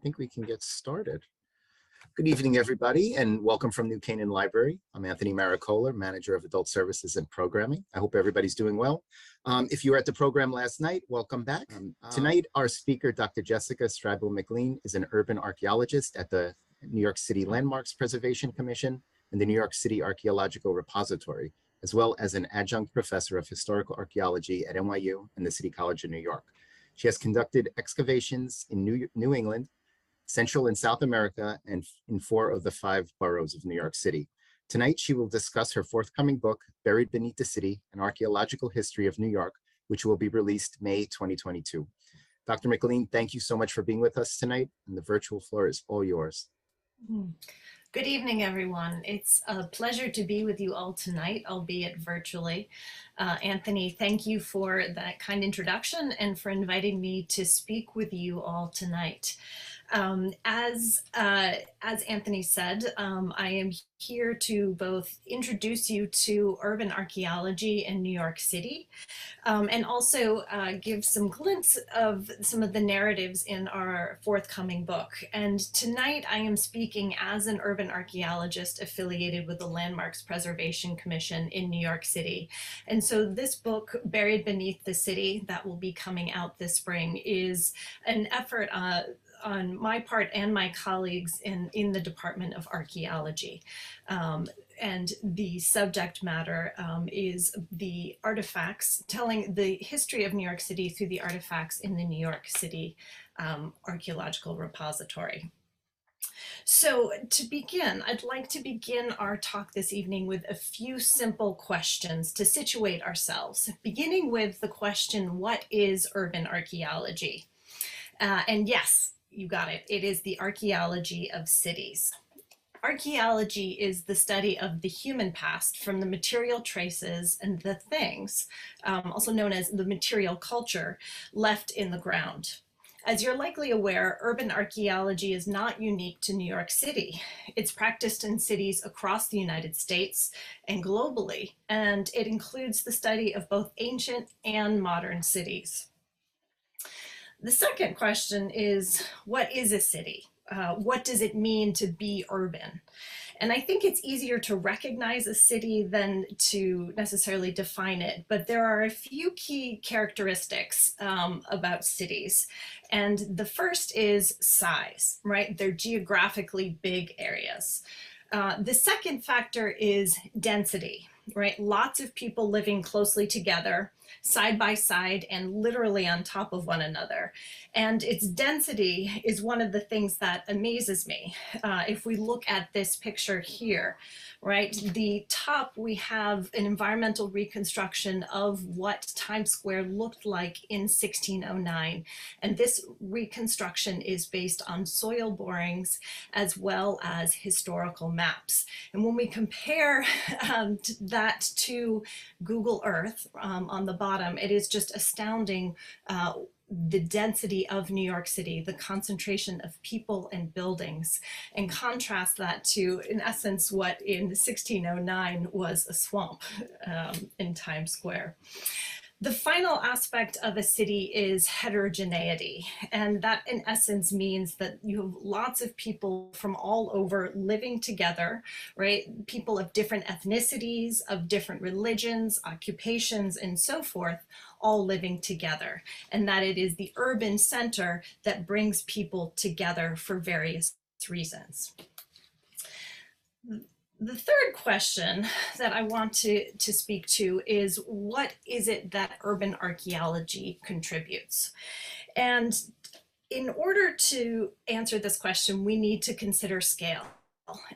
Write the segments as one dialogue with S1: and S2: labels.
S1: think we can get started. Good evening, everybody, and welcome from New Canaan Library. I'm Anthony Maricola, Manager of Adult Services and Programming. I hope everybody's doing well. If you were at the program last night, welcome back. Tonight, our speaker, Dr. Jessica Striebel MacLean, is an urban archaeologist at the New York City Landmarks Preservation Commission and the New York City Archaeological Repository, as well as an adjunct professor of historical archaeology at NYU and the City College of New York. She has conducted excavations in New England, Central and South America, and in 4 of the 5 boroughs of New York City. Tonight, she will discuss her forthcoming book, Buried Beneath the City, An Archaeological History of New York, which will be released May 2022. Dr. MacLean, thank you so much for being with us tonight, and the virtual floor is all yours.
S2: Good evening, everyone. It's a pleasure to be with you all tonight, albeit virtually. Anthony, thank you for that kind introduction and for inviting me to speak with you all tonight. As Anthony said, I am here to both introduce you to urban archaeology in New York City, and also give some glimpse of some of the narratives in our forthcoming book. And tonight I am speaking as an urban archaeologist affiliated with the Landmarks Preservation Commission in New York City. And so this book, Buried Beneath the City, that will be coming out this spring, is an effort on my part and my colleagues in the Department of Archaeology. And the subject matter is the artifacts, telling the history of New York City through the artifacts in the New York City Archaeological Repository. So to begin, I'd like to begin our talk this evening with a few simple questions to situate ourselves, beginning with the question, what is urban archaeology? And yes, you got it. It is the archaeology of cities. Archaeology is the study of the human past from the material traces and the things, also known as the material culture, left in the ground. As you're likely aware, urban archaeology is not unique to New York City. It's practiced in cities across the United States and globally, and it includes the study of both ancient and modern cities. The second question is, what is a city? What does it mean to be urban? And I think it's easier to recognize a city than to necessarily define it, but there are a few key characteristics about cities. And the first is size, right? They're geographically big areas. The second factor is density, right? Lots of people living closely together, side by side, and literally on top of one another. And its density is one of the things that amazes me. If we look at this picture here, right, the top, we have an environmental reconstruction of what Times Square looked like in 1609. And this reconstruction is based on soil borings as well as historical maps. And when we compare that to Google Earth on the bottom, it is just astounding the density of New York City, the concentration of people and buildings, and contrast that to, in essence, what in 1609 was a swamp in Times Square. The final aspect of a city is heterogeneity, and that in essence means that you have lots of people from all over living together, right? People of different ethnicities, of different religions, occupations, and so forth, all living together, and that it is the urban center that brings people together for various reasons. The third question that I want to speak to is, what is it that urban archaeology contributes? And in order to answer this question, we need to consider scale,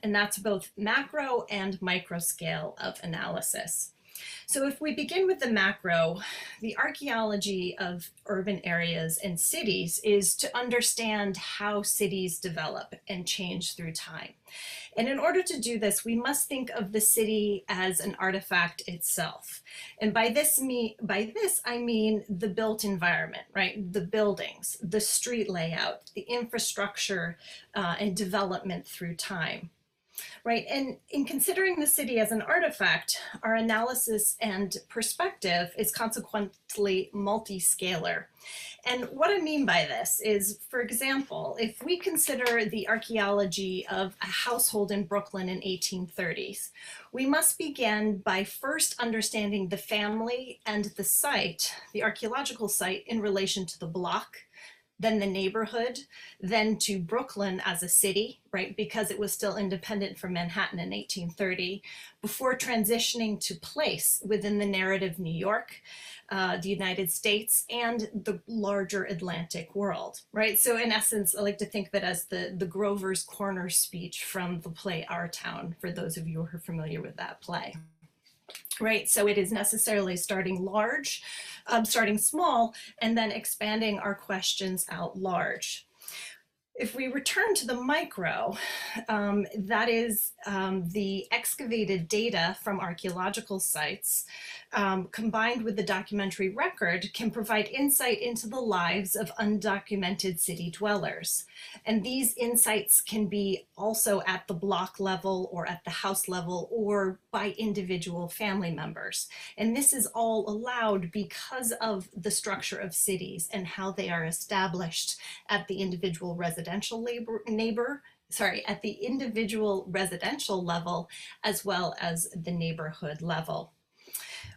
S2: and that's both macro and micro scale of analysis. So if we begin with the macro, the archaeology of urban areas and cities is to understand how cities develop and change through time. And in order to do this, we must think of the city as an artifact itself. And by this I mean the built environment, right? The buildings, the street layout, the infrastructure, and development through time. right? And in considering the city as an artifact, our analysis and perspective is consequently multi-scalar. And what I mean by this is, for example, if we consider the archaeology of a household in Brooklyn in 1830s, we must begin by first understanding the family and the site, the archaeological site, in relation to the block, then the neighborhood, then to Brooklyn as a city, right? Because it was still independent from Manhattan in 1830, before transitioning to place within the narrative New York, the United States, and the larger Atlantic world, right? So in essence, I like to think of it as the Grover's Corner speech from the play Our Town, for those of you who are familiar with that play. Right, so it is necessarily starting large, starting small, and then expanding our questions out large. If we return to the micro, that is the excavated data from archaeological sites, combined with the documentary record, can provide insight into the lives of undocumented city dwellers. And these insights can be also at the block level or at the house level or by individual family members. And this is all allowed because of the structure of cities and how they are established at the individual residential at the individual residential level, as well as the neighborhood level.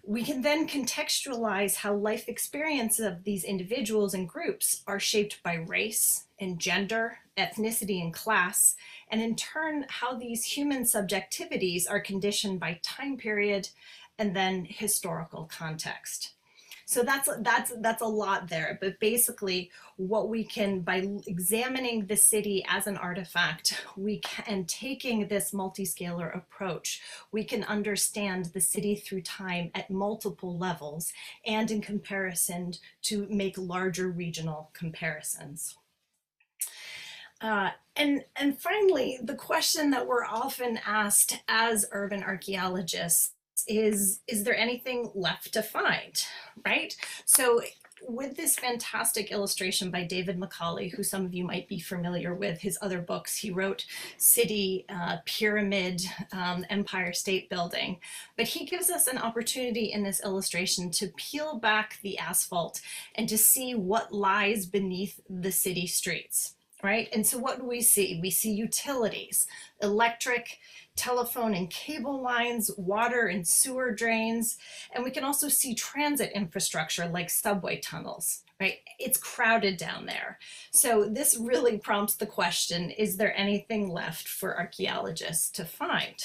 S2: We can then contextualize how life experience of these individuals and groups are shaped by race and gender, ethnicity and class, and in turn, how these human subjectivities are conditioned by time period and then historical context. So that's a lot there, but basically what we can, by examining the city as an artifact, and taking this multi-scalar approach, we can understand the city through time at multiple levels and in comparison to make larger regional comparisons. And finally, the question that we're often asked as urban archaeologists is there anything left to find, right? So with this fantastic illustration by David Macaulay, who some of you might be familiar with his other books, he wrote City, Pyramid, Empire State Building, but he gives us an opportunity in this illustration to peel back the asphalt and to see what lies beneath the city streets, right? And so what do we see? We see utilities, electric, telephone and cable lines, water and sewer drains, and we can also see transit infrastructure like subway tunnels, right? It's crowded down there. So this really prompts the question, is there anything left for archaeologists to find?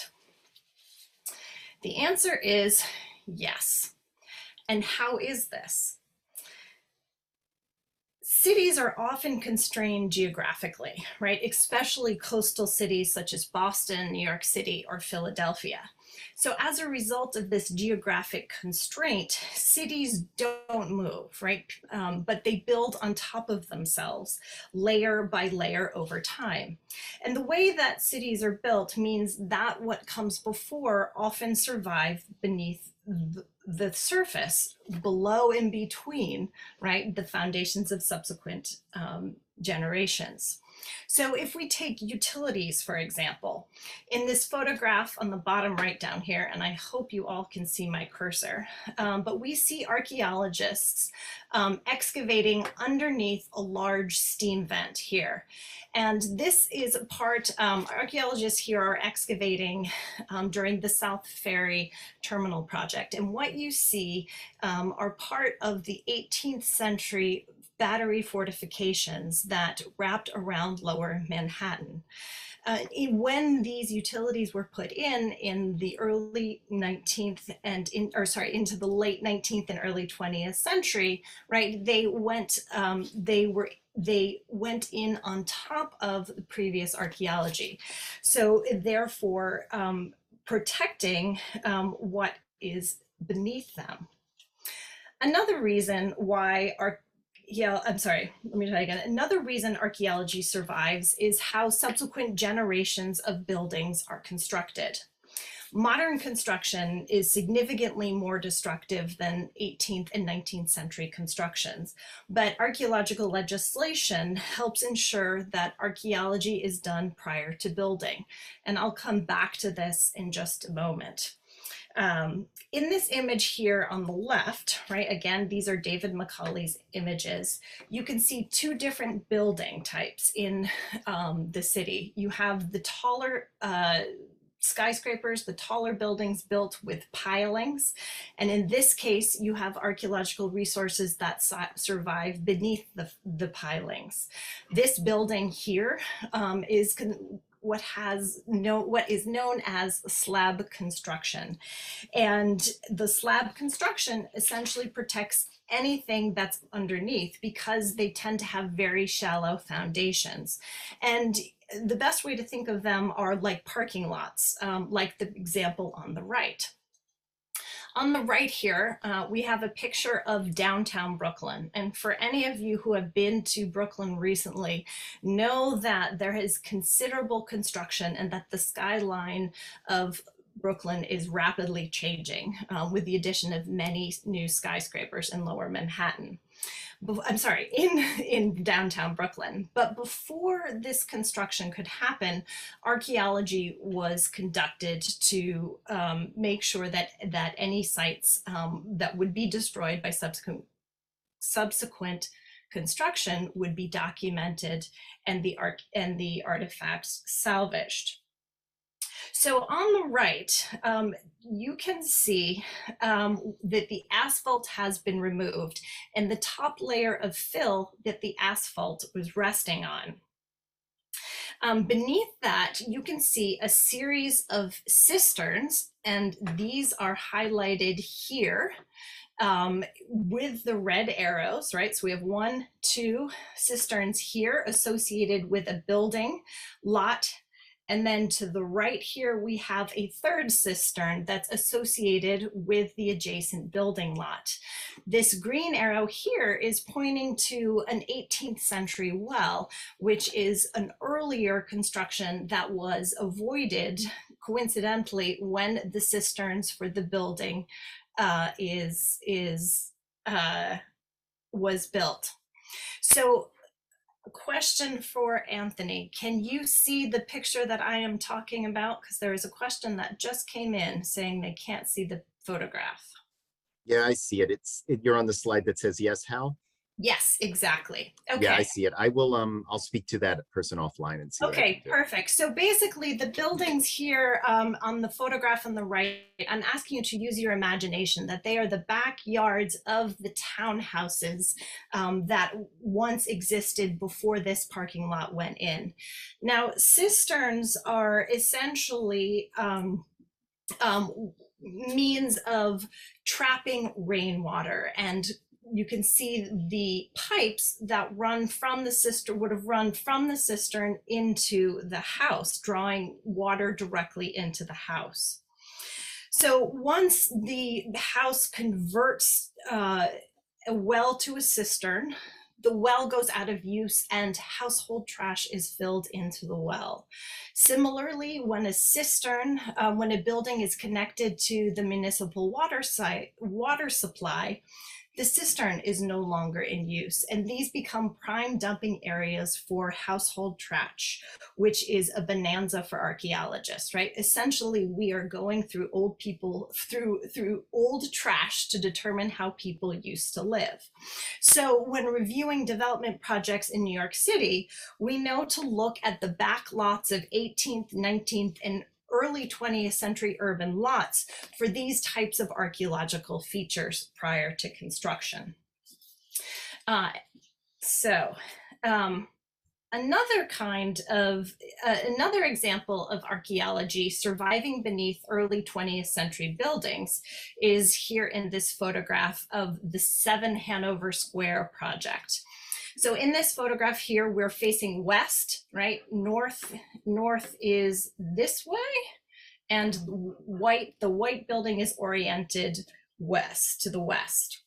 S2: The answer is yes. And how is this? Cities are often constrained geographically, right? Especially coastal cities such as Boston, New York City, or Philadelphia. So as a result of this geographic constraint, cities don't move, right? But they build on top of themselves, layer by layer over time. And the way that cities are built means that what comes before often survive beneath the surface, below and between, right, the foundations of subsequent generations. So if we take utilities, for example, in this photograph on the bottom right down here, and I hope you all can see my cursor, but we see archaeologists excavating underneath a large steam vent here. And this is a part, archaeologists here are excavating during the South Ferry Terminal Project. And what you see are part of the 18th century battery fortifications that wrapped around lower Manhattan. When these utilities were put in the early 19th and into the late 19th and early 20th century, right, they went in on top of the previous archaeology. So therefore, protecting what is beneath them. Another reason why Another reason archaeology survives is how subsequent generations of buildings are constructed. Modern construction is significantly more destructive than 18th and 19th century constructions, but archaeological legislation helps ensure that archaeology is done prior to building. And I'll come back to this in just a moment. In this image here on the left, right, again, these are David Macaulay's images. You can see two different building types in the city. You have the taller skyscrapers, the taller buildings built with pilings. And in this case, you have archaeological resources that survive beneath the pilings. This building here is what is known as slab construction. And the slab construction essentially protects anything that's underneath because they tend to have very shallow foundations. And the best way to think of them are like parking lots, like the example on the right. On the right here, we have a picture of downtown Brooklyn. And for any of you who have been to Brooklyn recently, know that there is considerable construction and that the skyline of Brooklyn is rapidly changing with the addition of many new skyscrapers in Lower Manhattan. I'm sorry, in downtown Brooklyn. But before this construction could happen, archaeology was conducted to make sure that any sites that would be destroyed by subsequent construction would be documented and the artifacts salvaged. So on the right, you can see that the asphalt has been removed and the top layer of fill that the asphalt was resting on. Beneath that, you can see a series of cisterns, and these are highlighted here with the red arrows, right? So we have 1, 2 cisterns here associated with a building lot. And then to the right here, we have a third cistern that's associated with the adjacent building lot. This green arrow here is pointing to an 18th century well, which is an earlier construction that was avoided coincidentally when the cisterns for the building was built. So a question for Anthony. Can you see the picture that I am talking about? Because there is a question that just came in saying they can't see the photograph.
S1: Yeah, I see it. You're on the slide that says yes, Hal?
S2: Yes, exactly. Okay.
S1: Yeah, I see it. I will, I'll speak to that person offline and see.
S2: Okay, perfect. So basically the buildings here on the photograph on the right, I'm asking you to use your imagination that they are the backyards of the townhouses that once existed before this parking lot went in. Now, cisterns are essentially means of trapping rainwater, and you can see the pipes that run from the cistern would have run from the cistern into the house, drawing water directly into the house. So once the house converts a well to a cistern, the well goes out of use and household trash is filled into the well. Similarly, when a cistern, when a building is connected to the municipal water supply, the cistern is no longer in use, and these become prime dumping areas for household trash, which is a bonanza for archaeologists, right? Essentially, we are going through through old trash to determine how people used to live. So when reviewing development projects in New York City, we know to look at the back lots of 18th, 19th, and early 20th century urban lots for these types of archaeological features prior to construction. Another example of archaeology surviving beneath early 20th century buildings is here in this photograph of the 7 Hanover Square project. So in this photograph here, we're facing west, right? North is this way, and the white building is oriented west, to the west.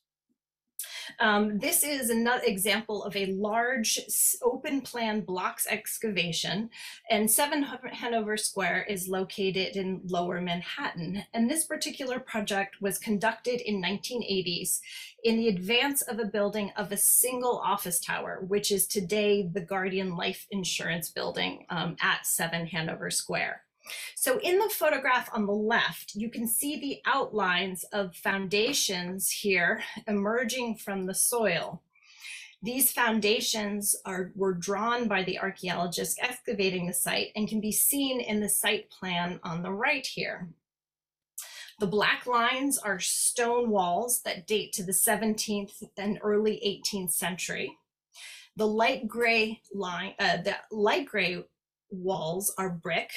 S2: This is another example of a large open plan blocks excavation, and 7 Hanover Square is located in Lower Manhattan. And this particular project was conducted in 1980s in the advance of a building of a single office tower, which is today the Guardian Life Insurance Building at 7 Hanover Square. So in the photograph on the left, you can see the outlines of foundations here emerging from the soil. These foundations were drawn by the archaeologist excavating the site and can be seen in the site plan on the right here. The black lines are stone walls that date to the 17th and early 18th century. The light gray walls are brick,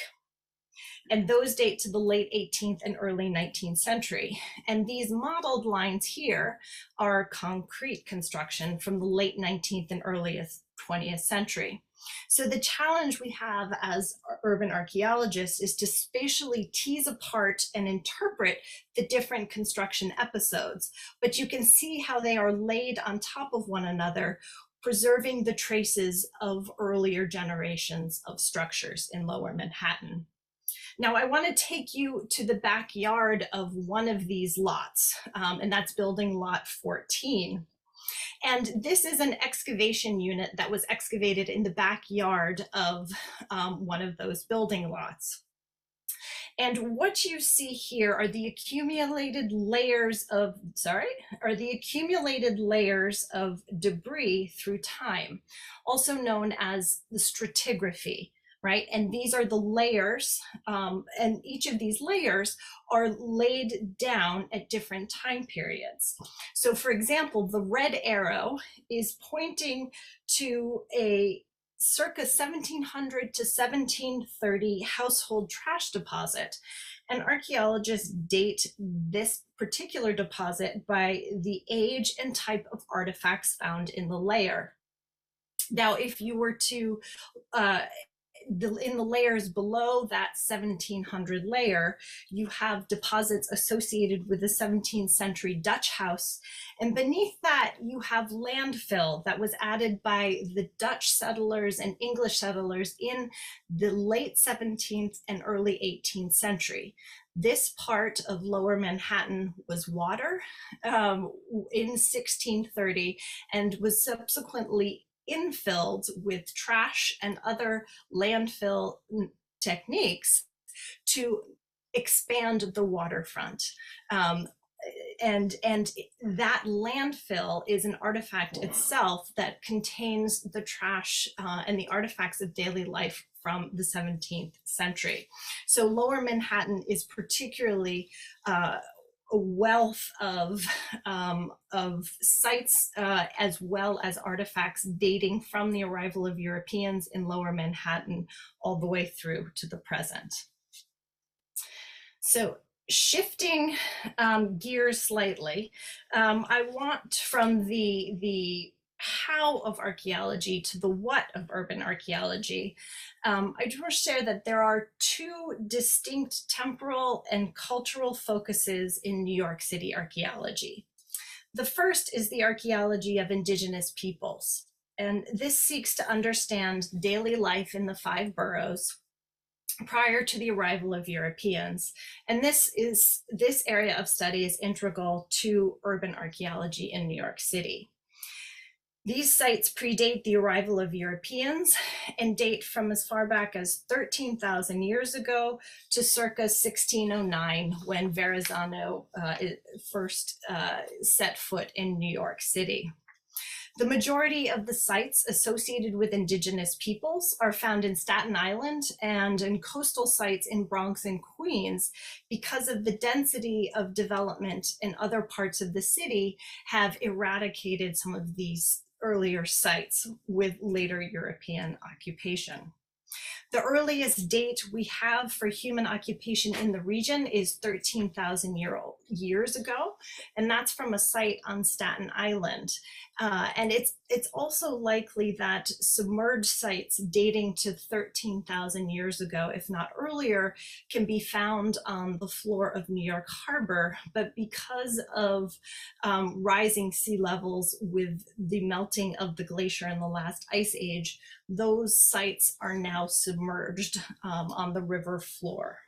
S2: and those date to the late 18th and early 19th century. And these mottled lines here are concrete construction from the late 19th and earliest 20th century. So the challenge we have as urban archaeologists is to spatially tease apart and interpret the different construction episodes, but you can see how they are laid on top of one another, preserving the traces of earlier generations of structures in Lower Manhattan. Now, I want to take you to the backyard of one of these lots, and that's building lot 14. And this is an excavation unit that was excavated in the backyard of one of those building lots. And what you see here are the accumulated layers of, debris through time, also known as the stratigraphy. Right? And these are the layers, and each of these layers are laid down at different time periods. So for example, the red arrow is pointing to a circa 1700 to 1730 household trash deposit. And archaeologists date this particular deposit by the age and type of artifacts found in the layer. Now, if you were to in the layers below that 1700 layer, you have deposits associated with the 17th century Dutch house. And beneath that, you have landfill that was added by the Dutch settlers and English settlers in the late 17th and early 18th century. This part of Lower Manhattan was water in 1630 and was subsequently infilled with trash and other landfill techniques to expand the waterfront. And that landfill is an artifact itself that contains the trash and the artifacts of daily life from the 17th century. So Lower Manhattan is particularly a wealth of sites as well as artifacts dating from the arrival of Europeans in Lower Manhattan all the way through to the present. So shifting gears slightly, I want from the how of archaeology to the what of urban archaeology. I just want to share that there are two distinct temporal and cultural focuses in New York City archaeology. The first is the archaeology of Indigenous peoples, and this seeks to understand daily life in the 5 boroughs prior to the arrival of Europeans. And this area of study is integral to urban archaeology in New York City. These sites predate the arrival of Europeans and date from as far back as 13,000 years ago to circa 1609, when Verrazano first set foot in New York City. The majority of the sites associated with Indigenous peoples are found in Staten Island and in coastal sites in Bronx and Queens, because of the density of development in other parts of the city have eradicated some of these earlier sites with later European occupation. The earliest date we have for human occupation in the region is 13,000 years ago, and that's from a site on Staten Island. And it's also likely that submerged sites dating to 13,000 years ago, if not earlier, can be found on the floor of New York Harbor. But because of rising sea levels with the melting of the glacier in the last ice age, those sites are now submerged on the river floor.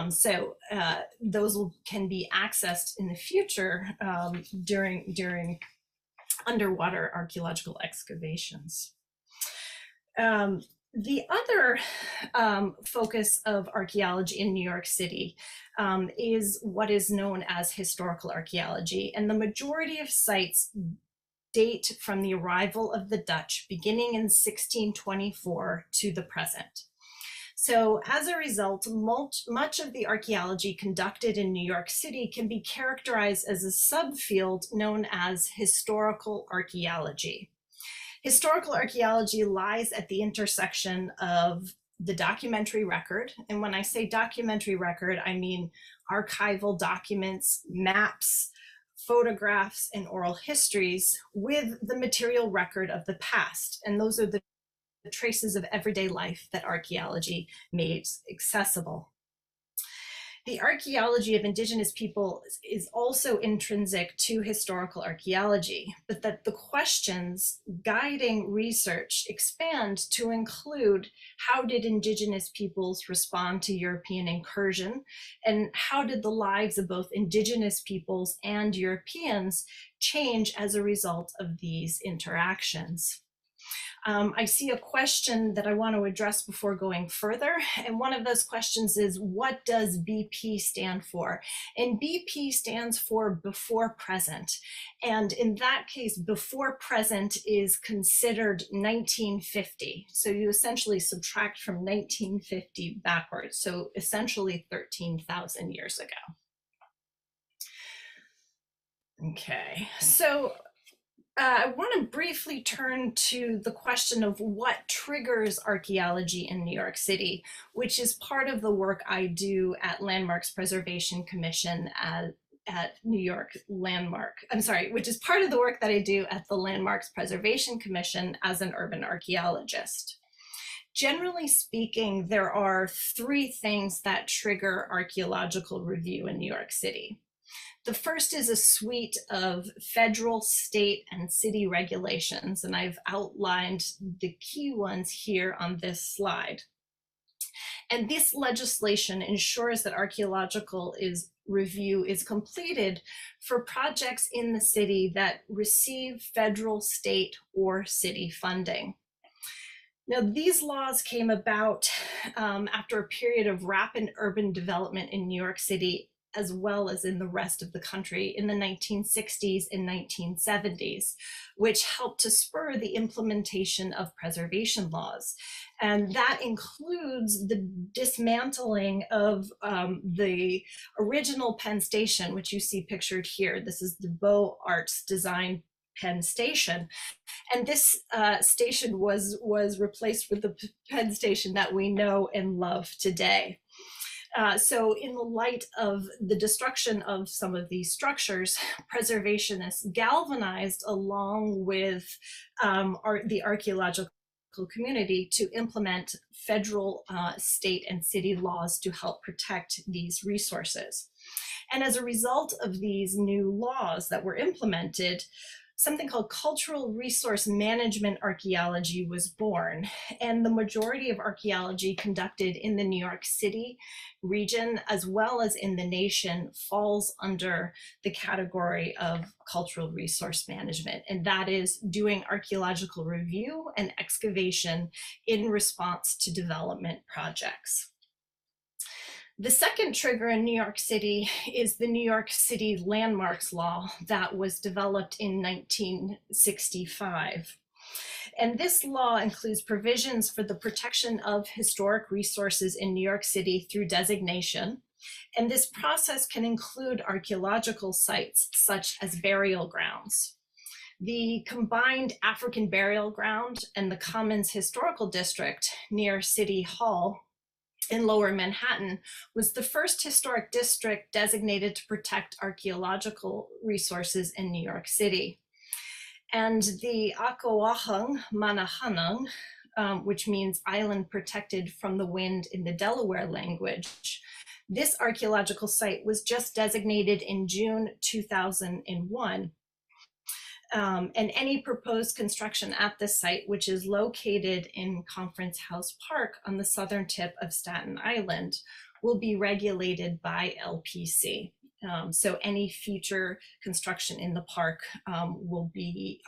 S2: So those can be accessed in the future during underwater archaeological excavations. The other focus of archaeology in New York City is what is known as historical archaeology, and the majority of sites date from the arrival of the Dutch beginning in 1624 to the present. So as a result, much of the archaeology conducted in New York City can be characterized as a subfield known as historical archaeology. Historical archaeology lies at the intersection of the documentary record. And when I say documentary record, I mean archival documents, maps, photographs, and oral histories with the material record of the past. And those are the traces of everyday life that archaeology makes accessible. The archaeology of Indigenous people is also intrinsic to historical archaeology, but that the questions guiding research expand to include how did Indigenous peoples respond to European incursion, and how did the lives of both Indigenous peoples and Europeans change as a result of these interactions. I see a question that I want to address before going further. And one of those questions is, what does BP stand for? And BP stands for before present. And in that case, before present is considered 1950. So you essentially subtract from 1950 backwards. So essentially 13,000 years ago. Okay, so I want to briefly turn to the question of what triggers archaeology in New York City, which is part of the work I do at Landmarks Preservation Commission at New York Landmark. Which is part of the work that I do at the Landmarks Preservation Commission as an urban archaeologist. Generally speaking, there are three things that trigger archaeological review in New York City. The first is a suite of federal, state, and city regulations, and I've outlined the key ones here on this slide. And this legislation ensures that archaeological review is completed for projects in the city that receive federal, state, or city funding. Now, these laws came about after a period of rapid urban development in New York City, as well as in the rest of the country in the 1960s and 1970s, which helped to spur the implementation of preservation laws. And that includes the dismantling of the original Penn Station, which you see pictured here. This is the Beaux Arts design Penn Station. And this station was replaced with the Penn Station that we know and love today. So in the light of the destruction of some of these structures, preservationists galvanized along with the archaeological community to implement federal, state, and city laws to help protect these resources. And as a result of these new laws that were implemented, something called cultural resource management archaeology was born. And the majority of archaeology conducted in the New York City region, as well as in the nation, falls under the category of cultural resource management. And that is doing archaeological review and excavation in response to development projects. The second trigger in New York City is the New York City Landmarks Law that was developed in 1965. And this law includes provisions for the protection of historic resources in New York City through designation. And this process can include archaeological sites such as burial grounds. The combined African Burial Ground and the Commons Historical District near City Hall in Lower Manhattan was the first historic district designated to protect archaeological resources in New York City. And the Akawahang Manahanang, which means island protected from the wind in the Delaware language, this archaeological site was just designated in June 2001. And any proposed construction at this site, which is located in Conference House Park on the southern tip of Staten Island, will be regulated by LPC. So any future construction in the park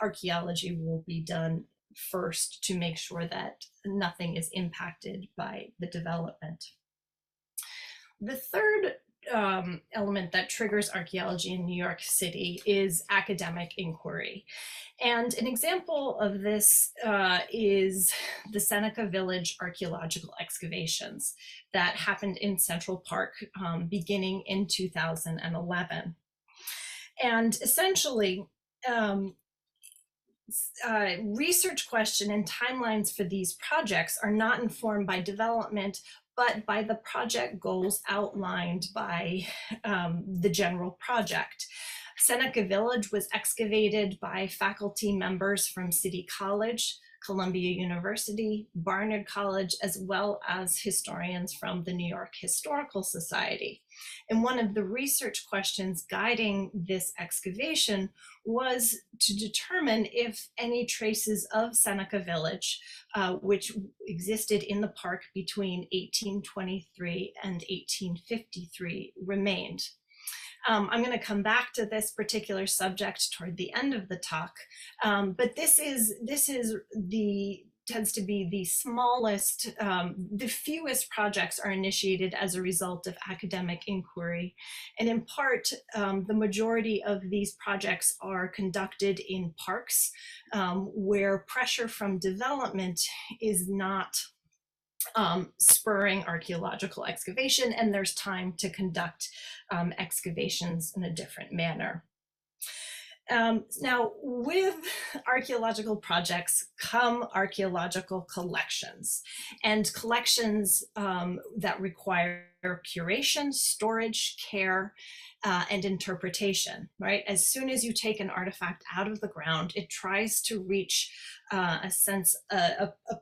S2: archaeology will be done first to make sure that nothing is impacted by the development. The third element that triggers archaeology in New York City is academic inquiry. And an example of this is the Seneca Village archaeological excavations that happened in Central Park beginning in 2011. And essentially, research question and timelines for these projects are not informed by development, but by the project goals outlined by the general project. Seneca Village was excavated by faculty members from City College, Columbia University, Barnard College, as well as historians from the New York Historical Society. And one of the research questions guiding this excavation was to determine if any traces of Seneca Village, which existed in the park between 1823 and 1853, remained. I'm going to come back to this particular subject toward the end of the talk, but this tends to be the smallest, the fewest projects are initiated as a result of academic inquiry. And in part, the majority of these projects are conducted in parks where pressure from development is not spurring archaeological excavation, and there's time to conduct excavations in a different manner. Now, with archaeological projects come archaeological collections, and collections that require curation, storage, care, and interpretation, right? As soon as you take an artifact out of the ground, it tries to reach a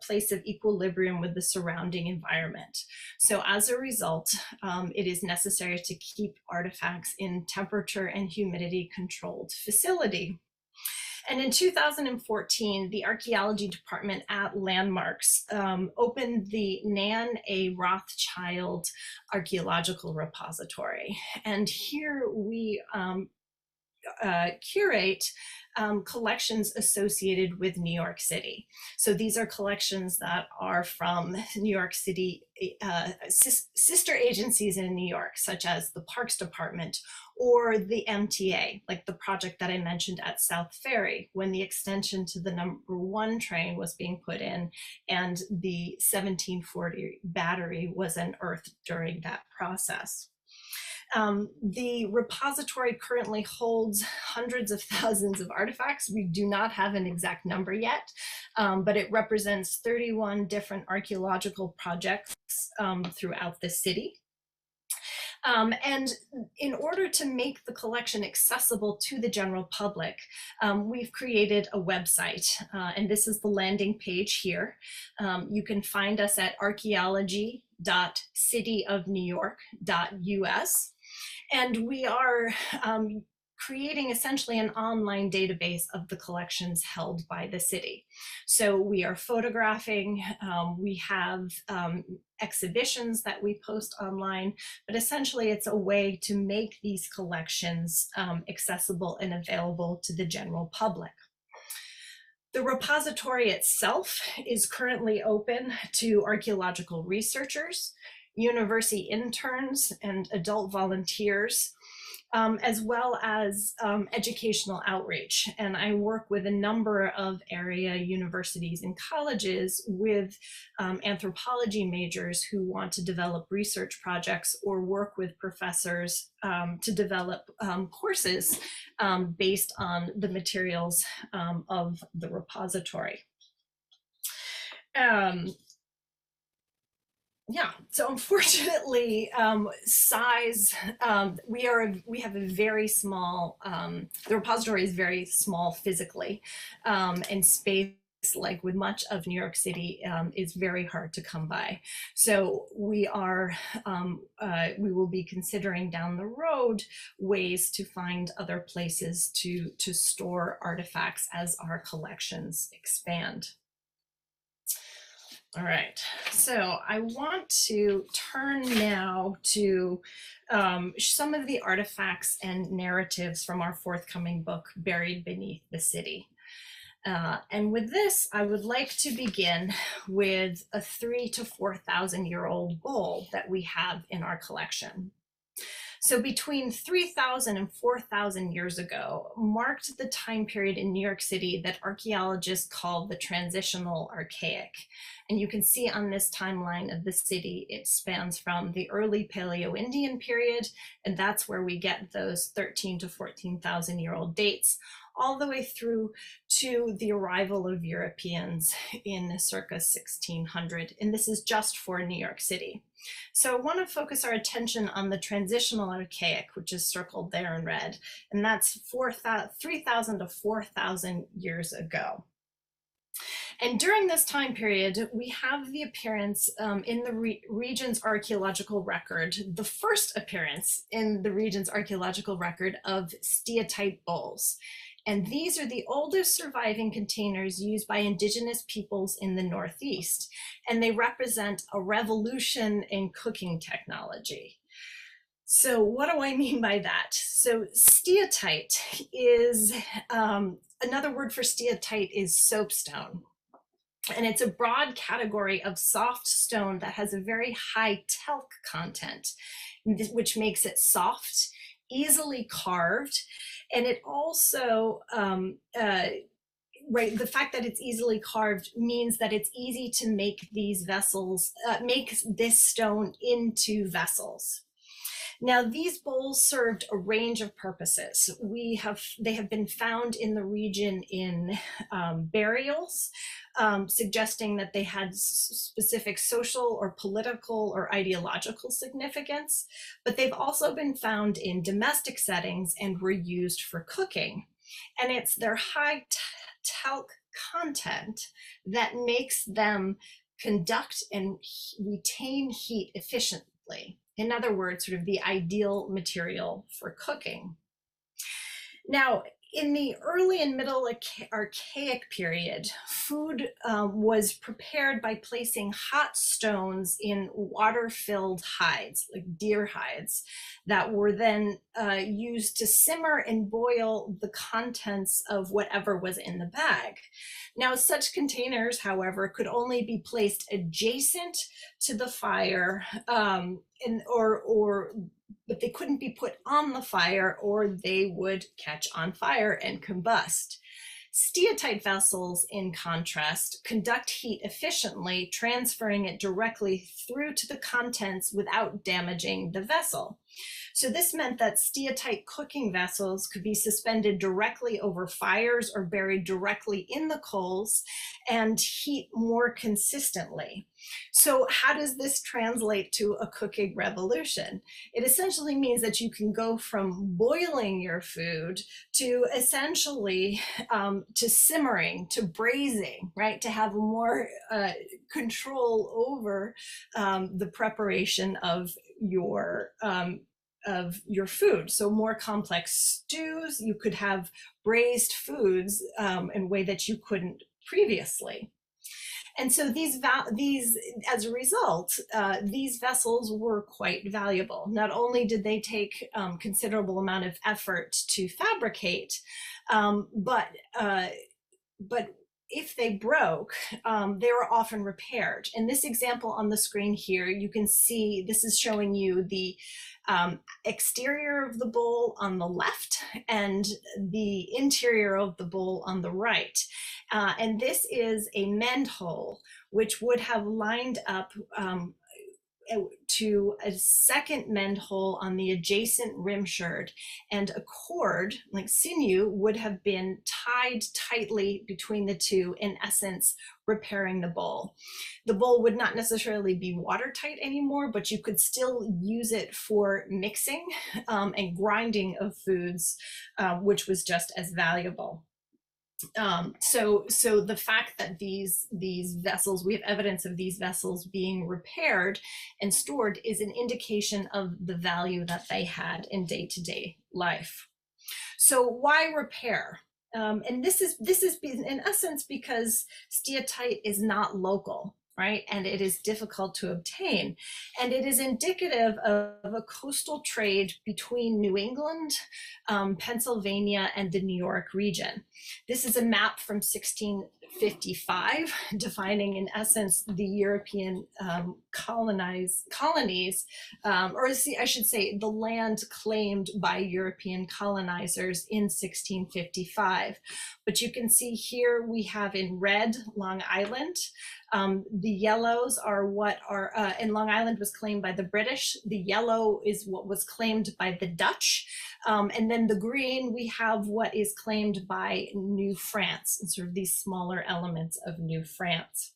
S2: place of equilibrium with the surrounding environment. So as a result, it is necessary to keep artifacts in temperature and humidity controlled facility. And in 2014, the archaeology department at Landmarks opened the Nan A. Rothschild Archaeological Repository. And here we curate collections associated with New York City. So these are collections that are from New York City sister agencies in New York, such as the Parks Department or the MTA, like the project that I mentioned at South Ferry, when the extension to the #1 train was being put in and the 1740 battery was unearthed during that process. The repository currently holds hundreds of thousands of artifacts. We do not have an exact number yet, but it represents 31 different archaeological projects throughout the city. And in order to make the collection accessible to the general public, we've created a website, and this is the landing page here. You can find us at archaeology.cityofnewyork.us. And we are creating essentially an online database of the collections held by the city. So we are photographing, we have exhibitions that we post online, but essentially it's a way to make these collections accessible and available to the general public. The repository itself is currently open to archaeological researchers, university interns, and adult volunteers, as well as educational outreach. And I work with a number of area universities and colleges with anthropology majors who want to develop research projects or work with professors to develop courses based on the materials of the repository. Yeah, so unfortunately, size, we have a very small, the repository is very small physically, and space, like with much of New York City, is very hard to come by. So we will be considering down the road ways to find other places to store artifacts as our collections expand. All right, so I want to turn now to some of the artifacts and narratives from our forthcoming book, Buried Beneath the City. And with this, I would like to begin with a 3,000 to 4,000 year old bowl that we have in our collection. So between 3,000 and 4,000 years ago marked the time period in New York City that archaeologists call the Transitional Archaic. And you can see on this timeline of the city, it spans from the early Paleo-Indian period, and that's where we get those 13 to 14,000 year old dates, all the way through to the arrival of Europeans in circa 1600. And this is just for New York City. So I want to focus our attention on the Transitional Archaic, which is circled there in red, and that's 3,000 to 4,000 years ago. And during this time period, we have the appearance in the region's archaeological record, the first appearance in the region's archaeological record of steatite bowls. And these are the oldest surviving containers used by indigenous peoples in the Northeast. And they represent a revolution in cooking technology. So what do I mean by that? So steatite is, another word for steatite is soapstone. And it's a broad category of soft stone that has a very high talc content, which makes it soft, easily carved, and it also, right, the fact that it's easily carved means that it's easy to make these vessels, make this stone into vessels. Now, these bowls served a range of purposes. They have been found in the region in burials, suggesting that they had specific social or political or ideological significance, but they've also been found in domestic settings and were used for cooking. And it's their high talc content that makes them conduct and retain heat efficiently. In other words, sort of the ideal material for cooking. Now, in the early and middle archaic period, food was prepared by placing hot stones in water-filled hides, like deer hides, that were then used to simmer and boil the contents of whatever was in the bag. Now, such containers, however, could only be placed adjacent to the fire, but they couldn't be put on the fire or they would catch on fire and combust. Steatite vessels, in contrast, conduct heat efficiently, transferring it directly through to the contents without damaging the vessel. So this meant that steatite cooking vessels could be suspended directly over fires or buried directly in the coals and heat more consistently. So how does this translate to a cooking revolution? It essentially means that you can go from boiling your food to essentially to simmering, to braising, right? To have more control over the preparation of your food. So more complex stews, you could have braised foods in a way that you couldn't previously. And so as a result, these vessels were quite valuable. Not only did they take considerable amount of effort to fabricate, but if they broke, they were often repaired. In this example on the screen here, you can see this is showing you the exterior of the bowl on the left and the interior of the bowl on the right. And this is a mend hole, which would have lined up to a second mend hole on the adjacent rim sherd, and a cord like sinew would have been tied tightly between the two, in essence repairing the bowl. The bowl would not necessarily be watertight anymore, but you could still use it for mixing and grinding of foods, which was just as valuable. So the fact that these vessels, we have evidence of these vessels being repaired and stored, is an indication of the value that they had in day-to-day life. So why repair? And this is in essence because steatite is not local, right? And it is difficult to obtain. And it is indicative of a coastal trade between New England, Pennsylvania, and the New York region. This is a map from 1655, defining in essence the European colonies, or I should say the land claimed by European colonizers in 1655. But you can see here we have in red Long Island. The yellows are what are, and Long Island was claimed by the British. The yellow is what was claimed by the Dutch. And then the green, we have what is claimed by New France, and sort of these smaller elements of New France.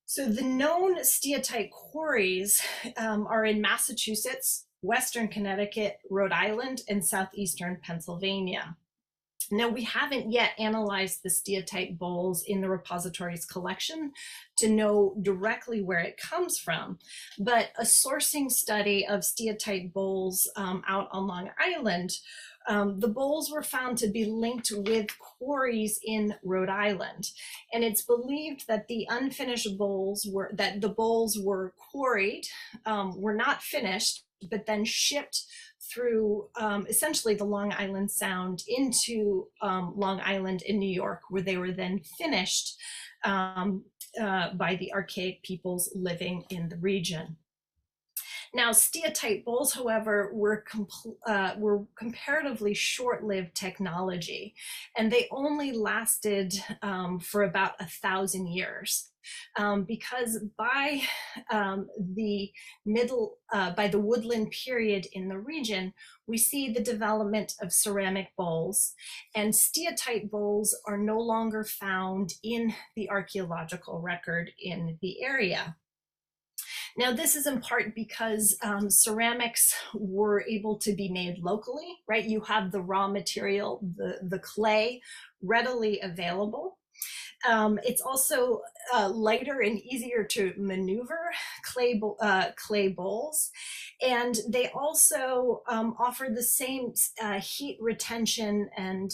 S2: So the known steatite quarries are in Massachusetts, Western Connecticut, Rhode Island, and Southeastern Pennsylvania. Now, we haven't yet analyzed the steatite bowls in the repository's collection to know directly where it comes from, but a sourcing study of steatite bowls out on Long Island, the bowls were found to be linked with quarries in Rhode Island. And it's believed that the unfinished bowls the bowls were quarried, were not finished, but then shipped through essentially the Long Island Sound into Long Island in New York, where they were then finished by the archaic peoples living in the region. Now, steatite bowls, however, were comparatively short-lived technology, and they only lasted for about 1,000 years. Because by the woodland period in the region, we see the development of ceramic bowls, and steatite bowls are no longer found in the archaeological record in the area. Now, this is in part because ceramics were able to be made locally, right? You have the raw material, the clay, readily available. It's also lighter and easier to maneuver clay bowls, and they also offer the same heat retention and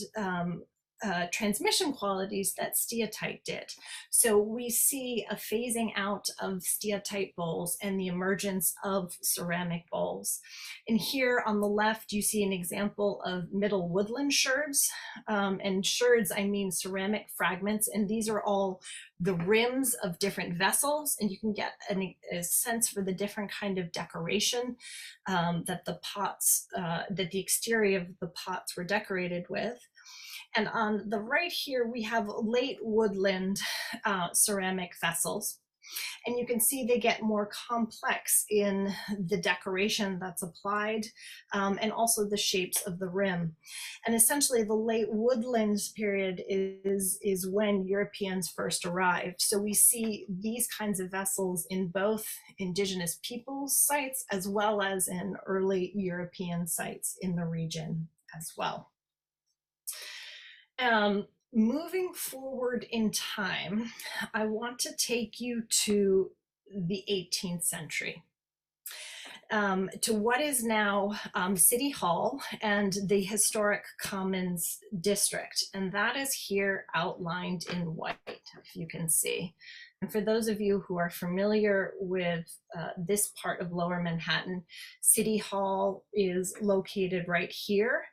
S2: transmission qualities that steatite did. So we see a phasing out of steatite bowls and the emergence of ceramic bowls. And here on the left, you see an example of middle woodland sherds. And sherds, I mean ceramic fragments. And these are all the rims of different vessels. And you can get a sense for the different kind of decoration that the pots, that the exterior of the pots were decorated with. And on the right here, we have late woodland ceramic vessels. And you can see they get more complex in the decoration that's applied and also the shapes of the rim. And essentially the late woodlands period is when Europeans first arrived. So we see these kinds of vessels in both indigenous peoples sites as well as in early European sites in the region as well. Moving forward in time, I want to take you to the 18th century, to what is now City Hall and the Historic Commons District. And that is here outlined in white, if you can see. And for those of you who are familiar with this part of Lower Manhattan, City Hall is located right here.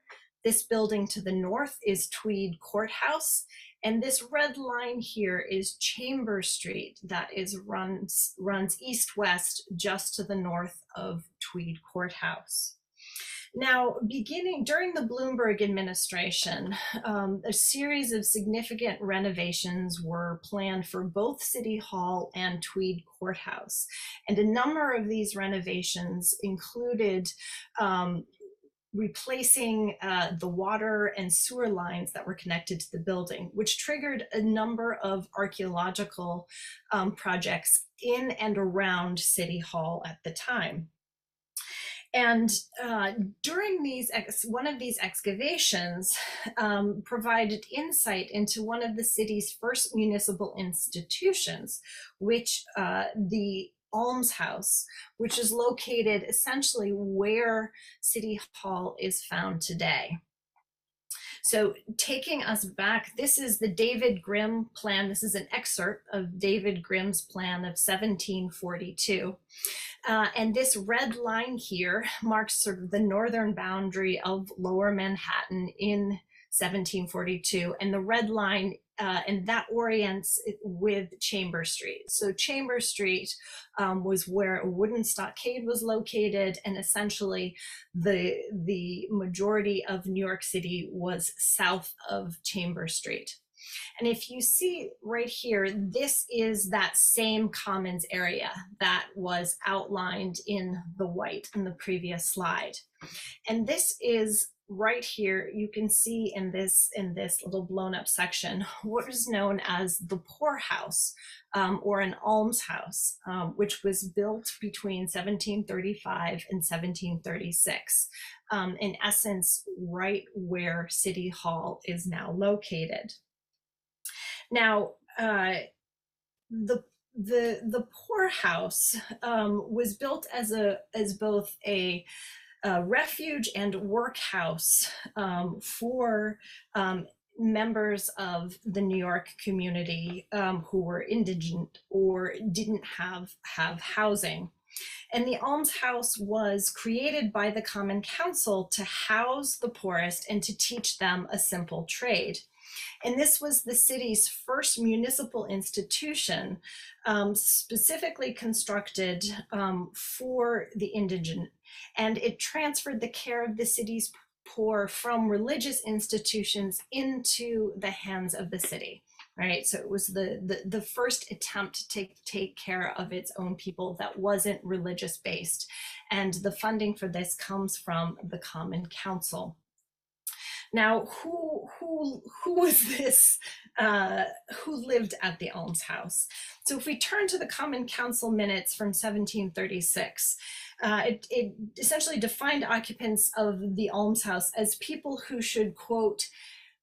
S2: This building to the north is Tweed Courthouse, and this red line here is Chambers Street that runs east-west just to the north of Tweed Courthouse. Now, beginning during the Bloomberg administration, a series of significant renovations were planned for both City Hall and Tweed Courthouse. And a number of these renovations included replacing the water and sewer lines that were connected to the building, which triggered a number of archaeological projects in and around City Hall at the time. And during one of these excavations provided insight into one of the city's first municipal institutions, which the almshouse, which is located essentially where City Hall is found today. So taking us back, this is the David Grimm plan. This is an excerpt of David Grimm's plan of 1742. And this red line here marks sort of the northern boundary of Lower Manhattan in 1742. And the red line, and that orients it with Chamber Street. So Chamber Street was where a wooden stockade was located, and essentially the majority of New York City was south of Chamber Street. And if you see right here, this is that same commons area that was outlined in the white in the previous slide. And this is right here, you can see in this little blown up section, what is known as the poorhouse or an almshouse, which was built between 1735 and 1736. In essence, right where City Hall is now located. Now, the poorhouse was built as both a refuge and workhouse for members of the New York community who were indigent or didn't have housing. And the almshouse was created by the Common Council to house the poorest and to teach them a simple trade. And this was the city's first municipal institution specifically constructed for the indigent. And it transferred the care of the city's poor from religious institutions into the hands of the city, right? So it was the first attempt to take care of its own people that wasn't religious based. And the funding for this comes from the Common Council. Now, who was this, who lived at the almshouse? So if we turn to the Common Council minutes from 1736, it essentially defined occupants of the almshouse as people who should, quote,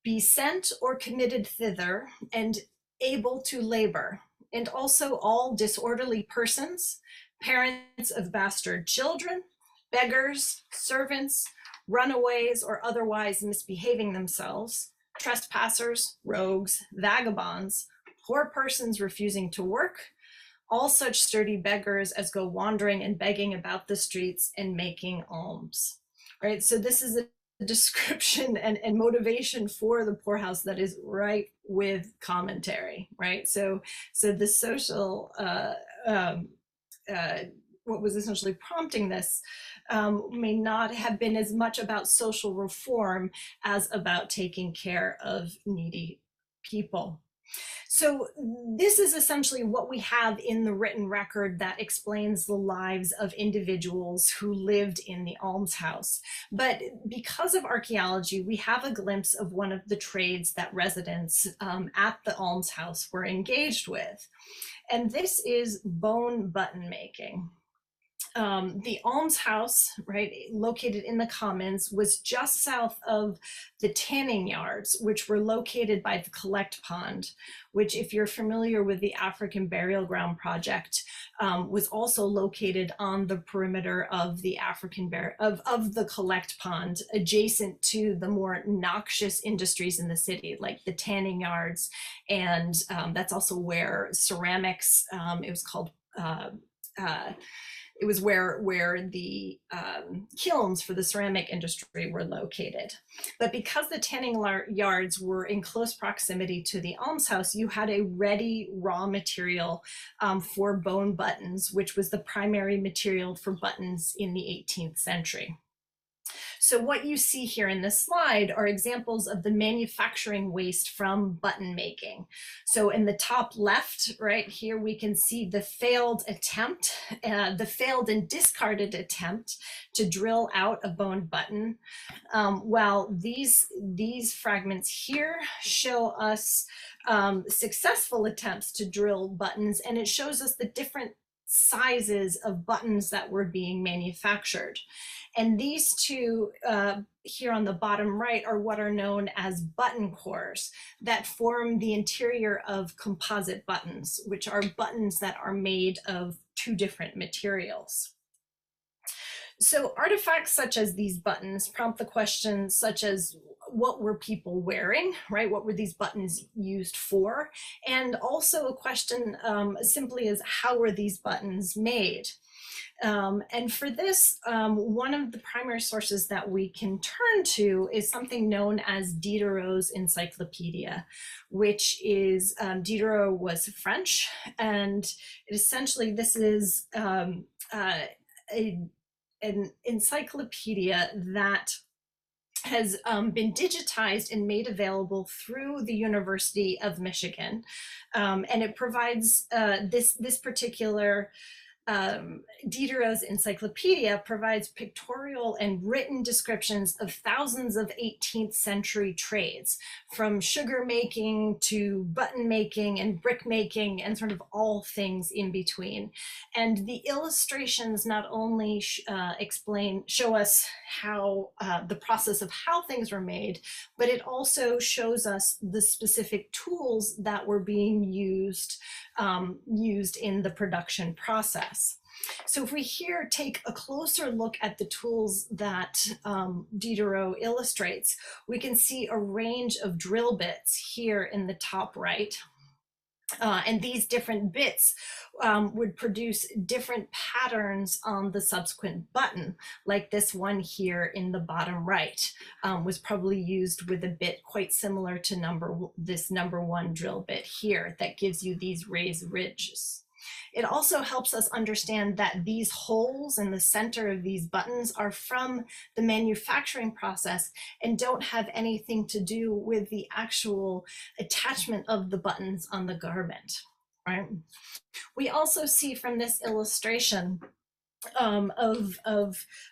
S2: be sent or committed thither and able to labor, and also all disorderly persons, parents of bastard children, beggars, servants, runaways or otherwise misbehaving themselves, trespassers, rogues, vagabonds, poor persons refusing to work, all such sturdy beggars as go wandering and begging about the streets and making alms. Right, so this is a description and motivation for the poorhouse that is right with commentary, right? So the social, what was essentially prompting this may not have been as much about social reform as about taking care of needy people. So this is essentially what we have in the written record that explains the lives of individuals who lived in the almshouse. But because of archaeology, we have a glimpse of one of the trades that residents at the almshouse were engaged with. And this is bone button making. The almshouse, right, located in the Commons, was just south of the tanning yards, which were located by the Collect Pond, which, if you're familiar with the African Burial Ground Project, was also located on the perimeter of the of the Collect Pond, adjacent to the more noxious industries in the city, like the tanning yards, and that's also where ceramics. It was called. It was where the kilns for the ceramic industry were located. But because the tanning yards were in close proximity to the almshouse, you had a ready raw material for bone buttons, which was the primary material for buttons in the 18th century. So what you see here in this slide are examples of the manufacturing waste from button making. So in the top left, right here, we can see the failed attempt, the failed and discarded attempt to drill out a bone button. While these fragments here show us successful attempts to drill buttons, and it shows us the different sizes of buttons that were being manufactured. And these two here on the bottom right are what are known as button cores that form the interior of composite buttons, which are buttons that are made of two different materials. So artifacts such as these buttons prompt the questions such as, what were people wearing, right? What were these buttons used for? And also a question simply is, how were these buttons made? And for this, one of the primary sources that we can turn to is something known as Diderot's Encyclopedia, which is, Diderot was French, and essentially this is an encyclopedia that has been digitized and made available through the University of Michigan. And it provides this particular Diderot's Encyclopedia provides pictorial and written descriptions of thousands of 18th century trades, from sugar making to button making and brick making and sort of all things in between. And the illustrations not only show us how the process of how things were made, but it also shows us the specific tools that were being used in the production process. So if we here take a closer look at the tools that Diderot illustrates, we can see a range of drill bits here in the top right. And these different bits would produce different patterns on the subsequent button, like this one here in the bottom right, was probably used with a bit quite similar to this number one drill bit here that gives you these raised ridges. It also helps us understand that these holes in the center of these buttons are from the manufacturing process and don't have anything to do with the actual attachment of the buttons on the garment, right? We also see from this illustration of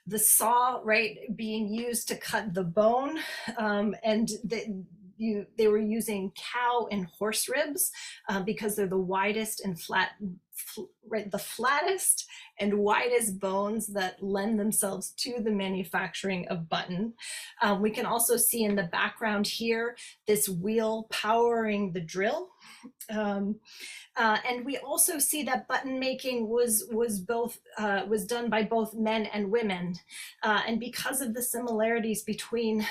S2: the saw, right, being used to cut the bone, and they were using cow and horse ribs because they're the widest and the flattest and widest bones that lend themselves to the manufacturing of button. We can also see in the background here this wheel powering the drill. And we also see that button making was done by both men and women, and because of the similarities between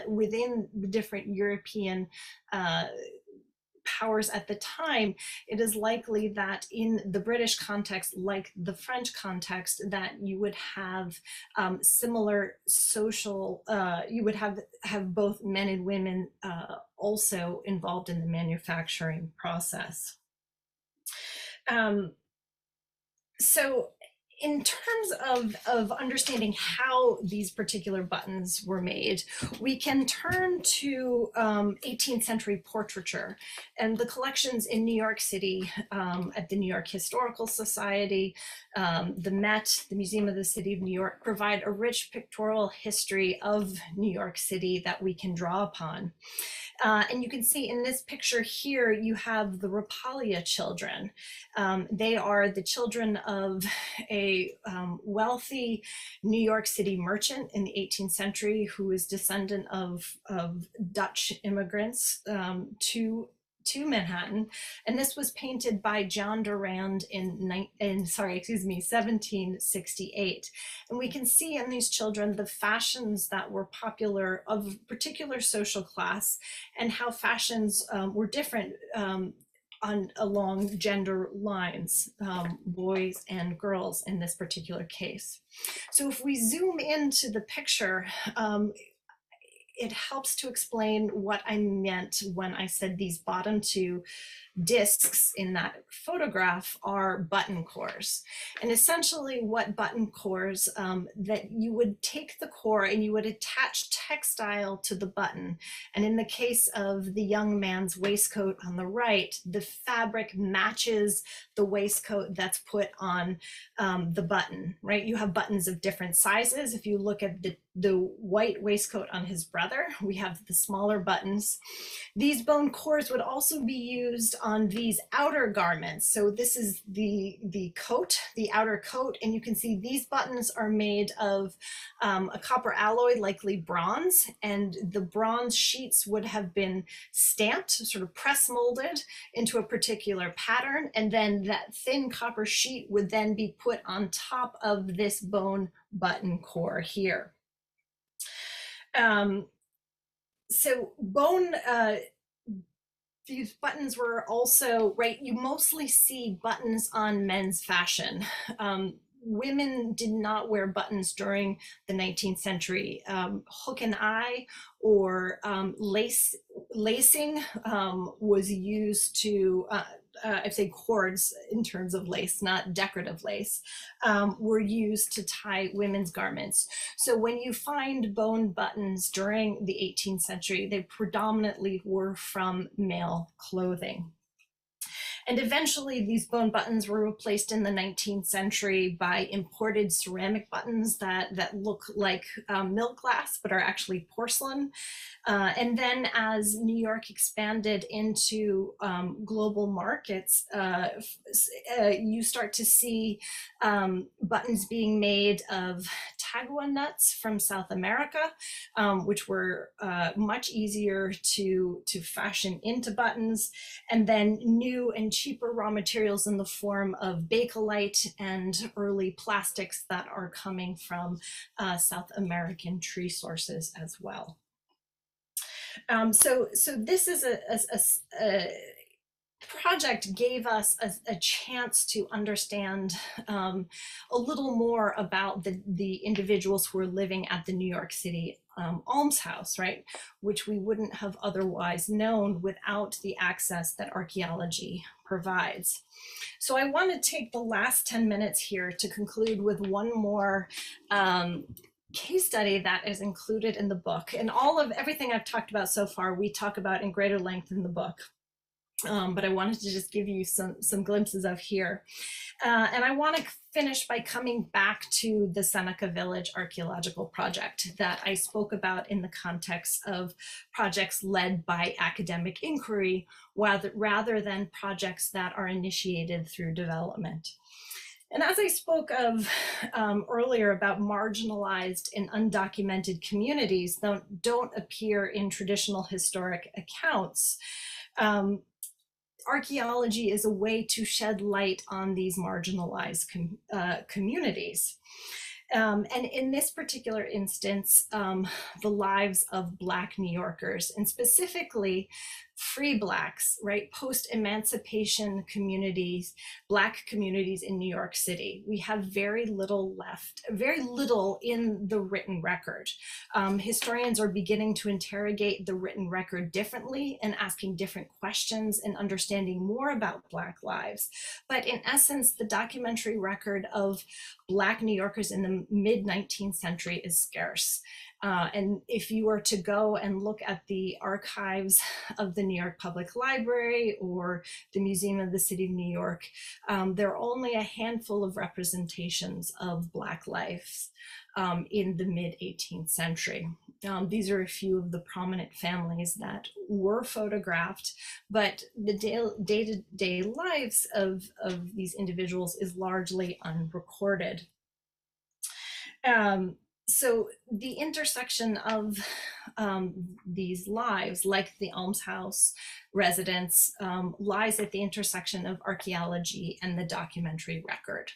S2: within the different European powers at the time, it is likely that in the British context, like the French context, that you would have similar social, you would have both men and women also involved in the manufacturing process. So in terms of understanding how these particular buttons were made, we can turn to 18th century portraiture and the collections in New York City at the New York Historical Society, the Met, the Museum of the City of New York, provide a rich pictorial history of New York City that we can draw upon. And you can see in this picture here, you have the Rapallia children. They are the children of a wealthy New York City merchant in the 18th century who is descendant of Dutch immigrants to Manhattan, and this was painted by John Durand in 1768. And we can see in these children the fashions that were popular of particular social class and how fashions were different along gender lines, boys and girls in this particular case. So if we zoom into the picture, it helps to explain what I meant when I said these bottom two discs in that photograph are button cores. And essentially what button cores, that you would take the core and you would attach textile to the button. And in the case of the young man's waistcoat on the right, the fabric matches the waistcoat that's put on the button, right? You have buttons of different sizes. If you look at the white waistcoat on his brother, we have the smaller buttons. These bone cores would also be used on these outer garments. So this is the coat, the outer coat, and you can see these buttons are made of a copper alloy, likely bronze, and the bronze sheets would have been stamped, sort of press molded into a particular pattern, and then that thin copper sheet would then be put on top of this bone button core here. So bone, these buttons were also, right, you mostly see buttons on men's fashion. Women did not wear buttons during the 19th century. Hook and eye or lacing was used to, I'd say cords in terms of lace, not decorative lace, were used to tie women's garments. So when you find bone buttons during the 18th century, they predominantly were from male clothing. And eventually these bone buttons were replaced in the 19th century by imported ceramic buttons that look like milk glass, but are actually porcelain. And then as New York expanded into global markets, you start to see buttons being made of tagua nuts from South America, which were much easier to fashion into buttons, and then new and cheaper raw materials in the form of bakelite and early plastics that are coming from South American tree sources as well. So this is a project gave us a chance to understand a little more about the individuals who were living at the New York City almshouse, right? Which we wouldn't have otherwise known without the access that archaeology provides. So I want to take the last 10 minutes here to conclude with one more case study that is included in the book. And all of everything I've talked about so far, we talk about in greater length in the book. But I wanted to just give you some glimpses of here. And I want to finish by coming back to the Seneca Village archaeological project that I spoke about in the context of projects led by academic inquiry, rather than projects that are initiated through development. And as I spoke of earlier about marginalized and undocumented communities that don't appear in traditional historic accounts, archaeology is a way to shed light on these marginalized communities. And in this particular instance, the lives of Black New Yorkers, and specifically free Blacks, right? Post-emancipation communities, Black communities in New York City. We have very little left, very little in the written record. Historians are beginning to interrogate the written record differently and asking different questions and understanding more about Black lives. But in essence, the documentary record of Black New Yorkers in the mid-19th century is scarce. And if you were to go and look at the archives of the New York Public Library or the Museum of the City of New York, there are only a handful of representations of Black lives in the mid-18th century. These are a few of the prominent families that were photographed, but the day-to-day lives of these individuals is largely unrecorded. So the intersection of these lives, like the almshouse residents, lies at the intersection of archaeology and the documentary record.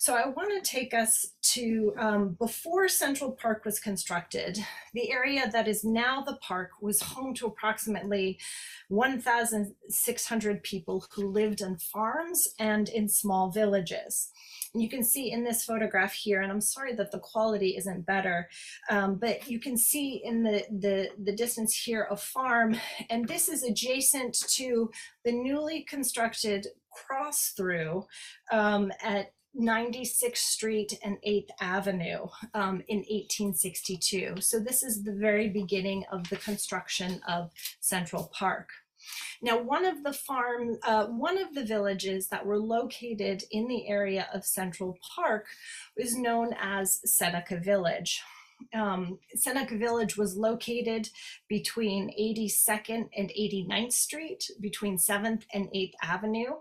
S2: So I want to take us to before Central Park was constructed. The area that is now the park was home to approximately 1,600 people who lived in farms and in small villages. And you can see in this photograph here, and I'm sorry that the quality isn't better, but you can see in the distance here a farm, and this is adjacent to the newly constructed cross through at 96th Street and 8th Avenue in 1862. So this is the very beginning of the construction of Central Park. Now, one of the villages that were located in the area of Central Park is known as Seneca Village. Seneca Village was located between 82nd and 89th Street, between 7th and 8th Avenue.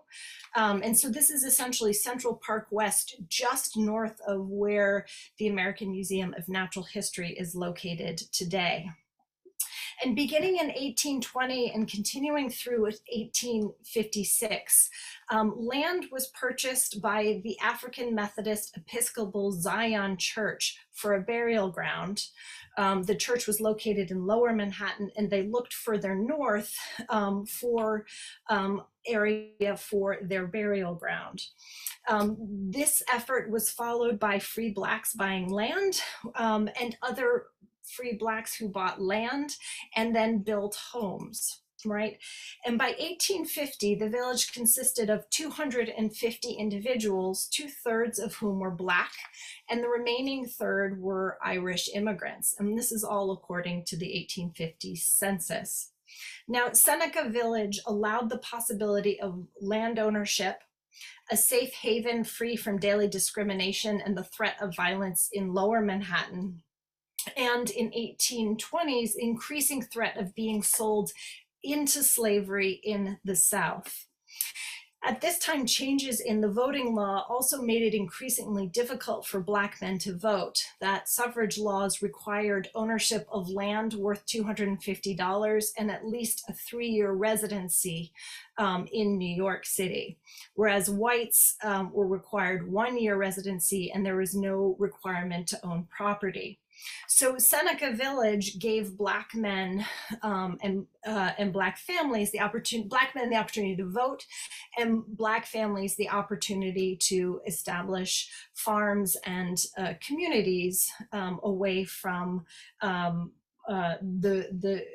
S2: And so this is essentially Central Park West, just north of where the American Museum of Natural History is located today. And beginning in 1820 and continuing through 1856, land was purchased by the African Methodist Episcopal Zion Church for a burial ground. The church was located in Lower Manhattan, and they looked further north for area for their burial ground. This effort was followed by free blacks buying land and other free blacks who bought land and then built homes, right? And by 1850, the village consisted of 250 individuals, 2/3 of whom were black, and the remaining third were Irish immigrants. And this is all according to the 1850 census. Now, Seneca Village allowed the possibility of land ownership, a safe haven free from daily discrimination and the threat of violence in Lower Manhattan, and in 1820s, increasing threat of being sold into slavery in the South. At this time, changes in the voting law also made it increasingly difficult for Black men to vote. That suffrage laws required ownership of land worth $250 and at least a 3-year residency in New York City, whereas whites were required 1-year residency and there was no requirement to own property. So Seneca Village gave Black men and Black families the opportunity, Black men the opportunity to vote, and Black families the opportunity to establish farms and communities away from the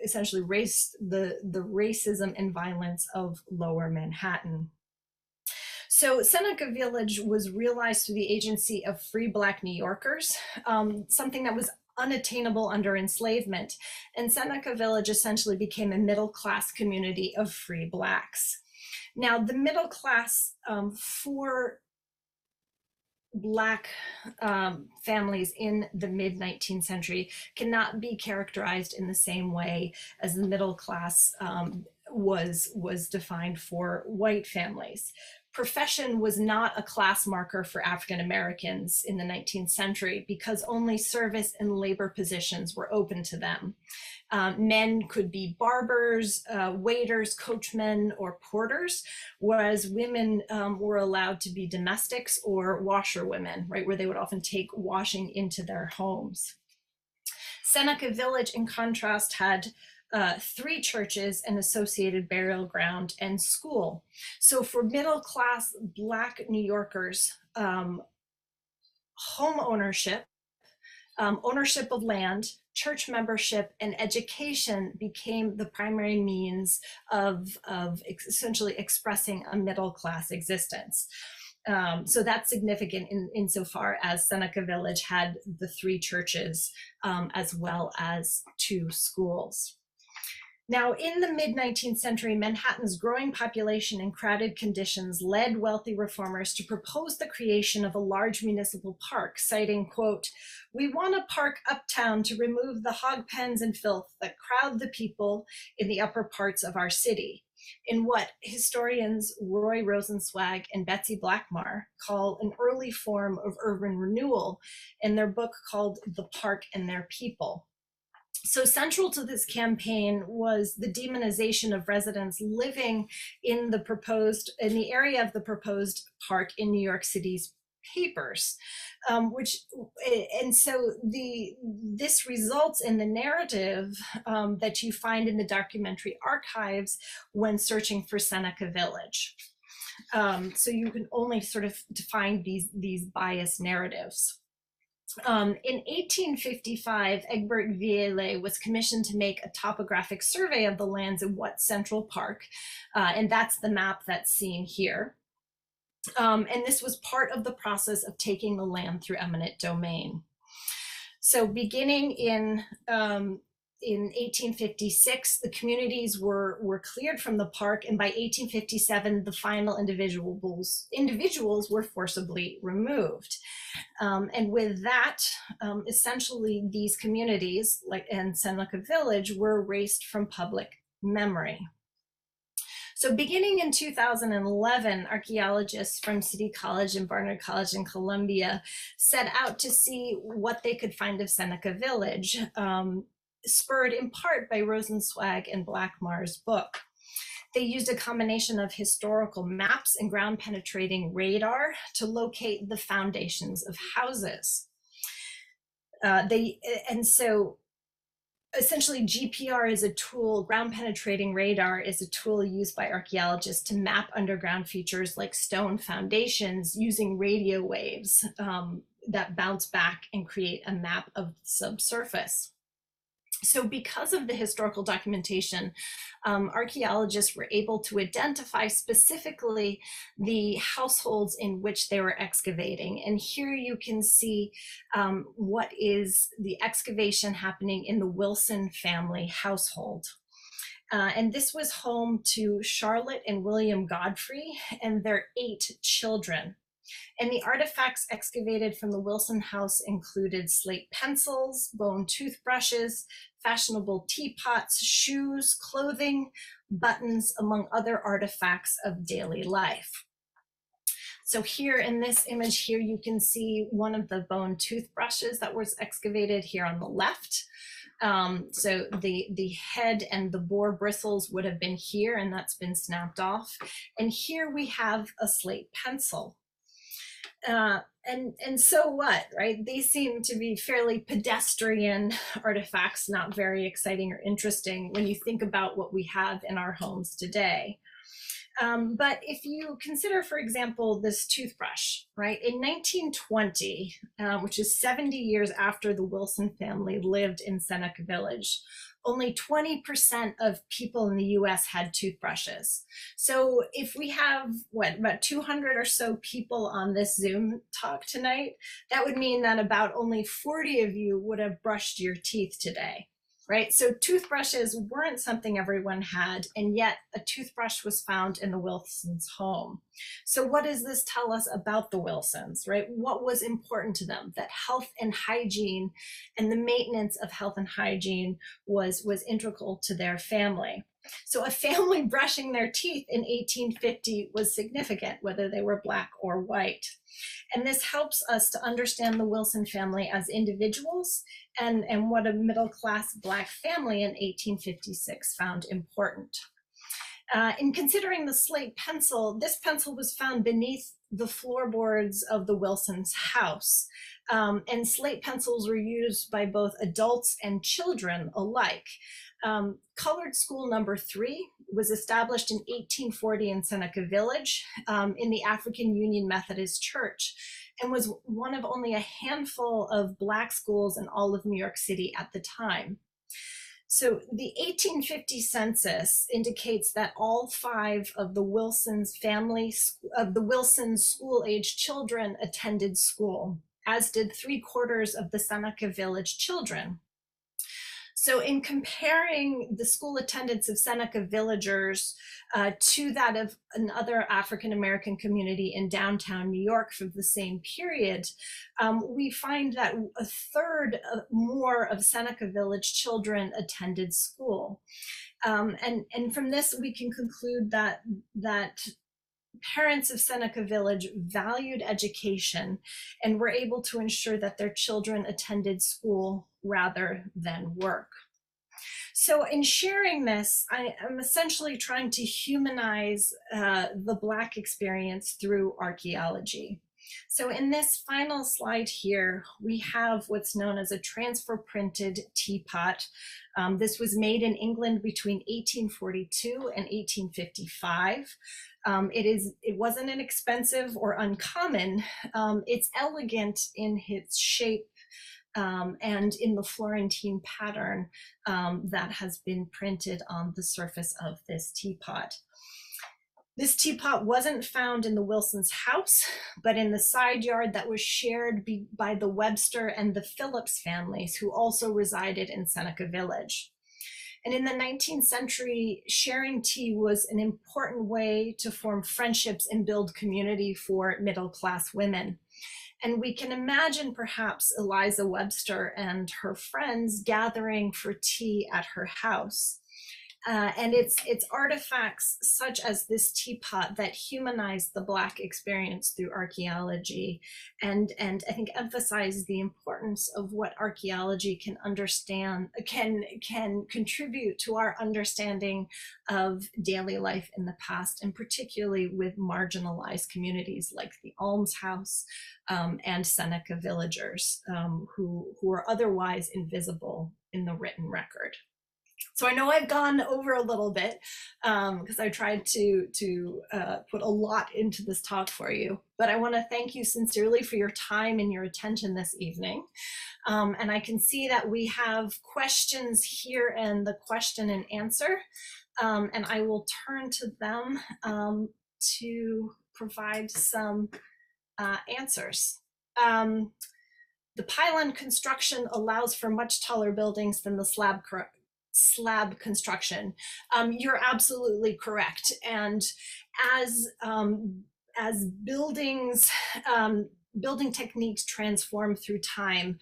S2: essentially the racism and violence of Lower Manhattan. So Seneca Village was realized through the agency of free Black New Yorkers, something that was unattainable under enslavement. And Seneca Village essentially became a middle-class community of free Blacks. Now, the middle class for Black families in the mid-19th century cannot be characterized in the same way as the middle class was defined for white families. Profession was not a class marker for African Americans in the 19th century because only service and labor positions were open to them. Men could be barbers, waiters, coachmen, or porters, whereas women were allowed to be domestics or washerwomen, right, where they would often take washing into their homes. Seneca Village, in contrast, had 3 churches, an associated burial ground, and school. So for middle-class Black New Yorkers, home ownership, ownership of land, church membership, and education became the primary means of essentially expressing a middle-class existence. So that's significant insofar as Seneca Village had the 3 churches as well as 2 schools. Now, in the mid-19th century, Manhattan's growing population and crowded conditions led wealthy reformers to propose the creation of a large municipal park, citing, quote, "We want a park uptown to remove the hog pens and filth that crowd the people in the upper parts of our city," in what historians Roy Rosenzweig and Betsy Blackmar call an early form of urban renewal in their book called The Park and Their People. So central to this campaign was the demonization of residents living in the area of the proposed park in New York City's papers, and so this results in the narrative that you find in the documentary archives when searching for Seneca Village. So you can only sort of find these biased narratives. In 1855, Egbert Viele was commissioned to make a topographic survey of the lands in What Central Park, and that's the map that's seen here. And this was part of the process of taking the land through eminent domain. So beginning in 1856, the communities were cleared from the park, and by 1857, the final individuals were forcibly removed. And with that, essentially these communities, like in Seneca Village, were erased from public memory. So beginning in 2011, archaeologists from City College and Barnard College in Columbia set out to see what they could find of Seneca Village, spurred in part by Rosenzweig and Blackmar's book. They used a combination of historical maps and ground penetrating radar to locate the foundations of houses. So essentially GPR is a tool, ground penetrating radar is a tool used by archaeologists to map underground features like stone foundations using radio waves that bounce back and create a map of the subsurface. So because of the historical documentation, archaeologists were able to identify specifically the households in which they were excavating. And here you can see what is the excavation happening in the Wilson family household. And this was home to Charlotte and William Godfrey and their 8 children. And the artifacts excavated from the Wilson house included slate pencils, bone toothbrushes, fashionable teapots, shoes, clothing, buttons, among other artifacts of daily life. So here in this image here, you can see one of the bone toothbrushes that was excavated here on the left. So the head and the boar bristles would have been here, and that's been snapped off. And here we have a slate pencil. And so what, right? These seem to be fairly pedestrian artifacts, not very exciting or interesting when you think about what we have in our homes today. But if you consider, for example, this toothbrush, right? In 1920, which is 70 years after the Wilson family lived in Seneca Village, only 20% of people in the US had toothbrushes. So if we have, about 200 or so people on this Zoom talk tonight, that would mean that about only 40 of you would have brushed your teeth today, right? So toothbrushes weren't something everyone had, and yet a toothbrush was found in the Wilsons' home. So what does this tell us about the Wilsons, right? What was important to them? That health and hygiene and the maintenance of health and hygiene was integral to their family. So a family brushing their teeth in 1850 was significant, whether they were Black or white. And this helps us to understand the Wilson family as individuals and what a middle-class Black family in 1856 found important. In considering the slate pencil, this pencil was found beneath the floorboards of the Wilsons' house. And slate pencils were used by both adults and children alike. Colored School Number 3 was established in 1840 in Seneca Village in the African Union Methodist Church, and was one of only a handful of Black schools in all of New York City at the time. So the 1850 census indicates that all 5 of the Wilsons school-age children attended school, as did 3/4 of the Seneca Village children. So in comparing the school attendance of Seneca villagers to that of another African-American community in downtown New York from the same period, we find that 1/3 more of Seneca Village children attended school. And from this, we can conclude that parents of Seneca Village valued education and were able to ensure that their children attended school rather than work. So in sharing this, I am essentially trying to humanize the Black experience through archaeology. So in this final slide here, we have what's known as a transfer printed teapot. This was made in England between 1842 and 1855. It wasn't inexpensive or uncommon. It's elegant in its shape and in the Florentine pattern that has been printed on the surface of this teapot. This teapot wasn't found in the Wilson's house, but in the side yard that was shared by the Webster and the Phillips families, who also resided in Seneca Village. And in the 19th century, sharing tea was an important way to form friendships and build community for middle-class women. And we can imagine perhaps Eliza Webster and her friends gathering for tea at her house. And it's artifacts such as this teapot that humanize the Black experience through archaeology, and I think emphasize the importance of what archaeology can understand, can contribute to our understanding of daily life in the past, and particularly with marginalized communities like the almshouse and Seneca villagers who are otherwise invisible in the written record. So I know I've gone over a little bit because I tried to put a lot into this talk for you, but I want to thank you sincerely for your time and your attention this evening. And I can see that we have questions here in the question and answer, and I will turn to them to provide some answers. The pylon construction allows for much taller buildings than the slab construction. You're absolutely correct. And as buildings, building techniques transform through time,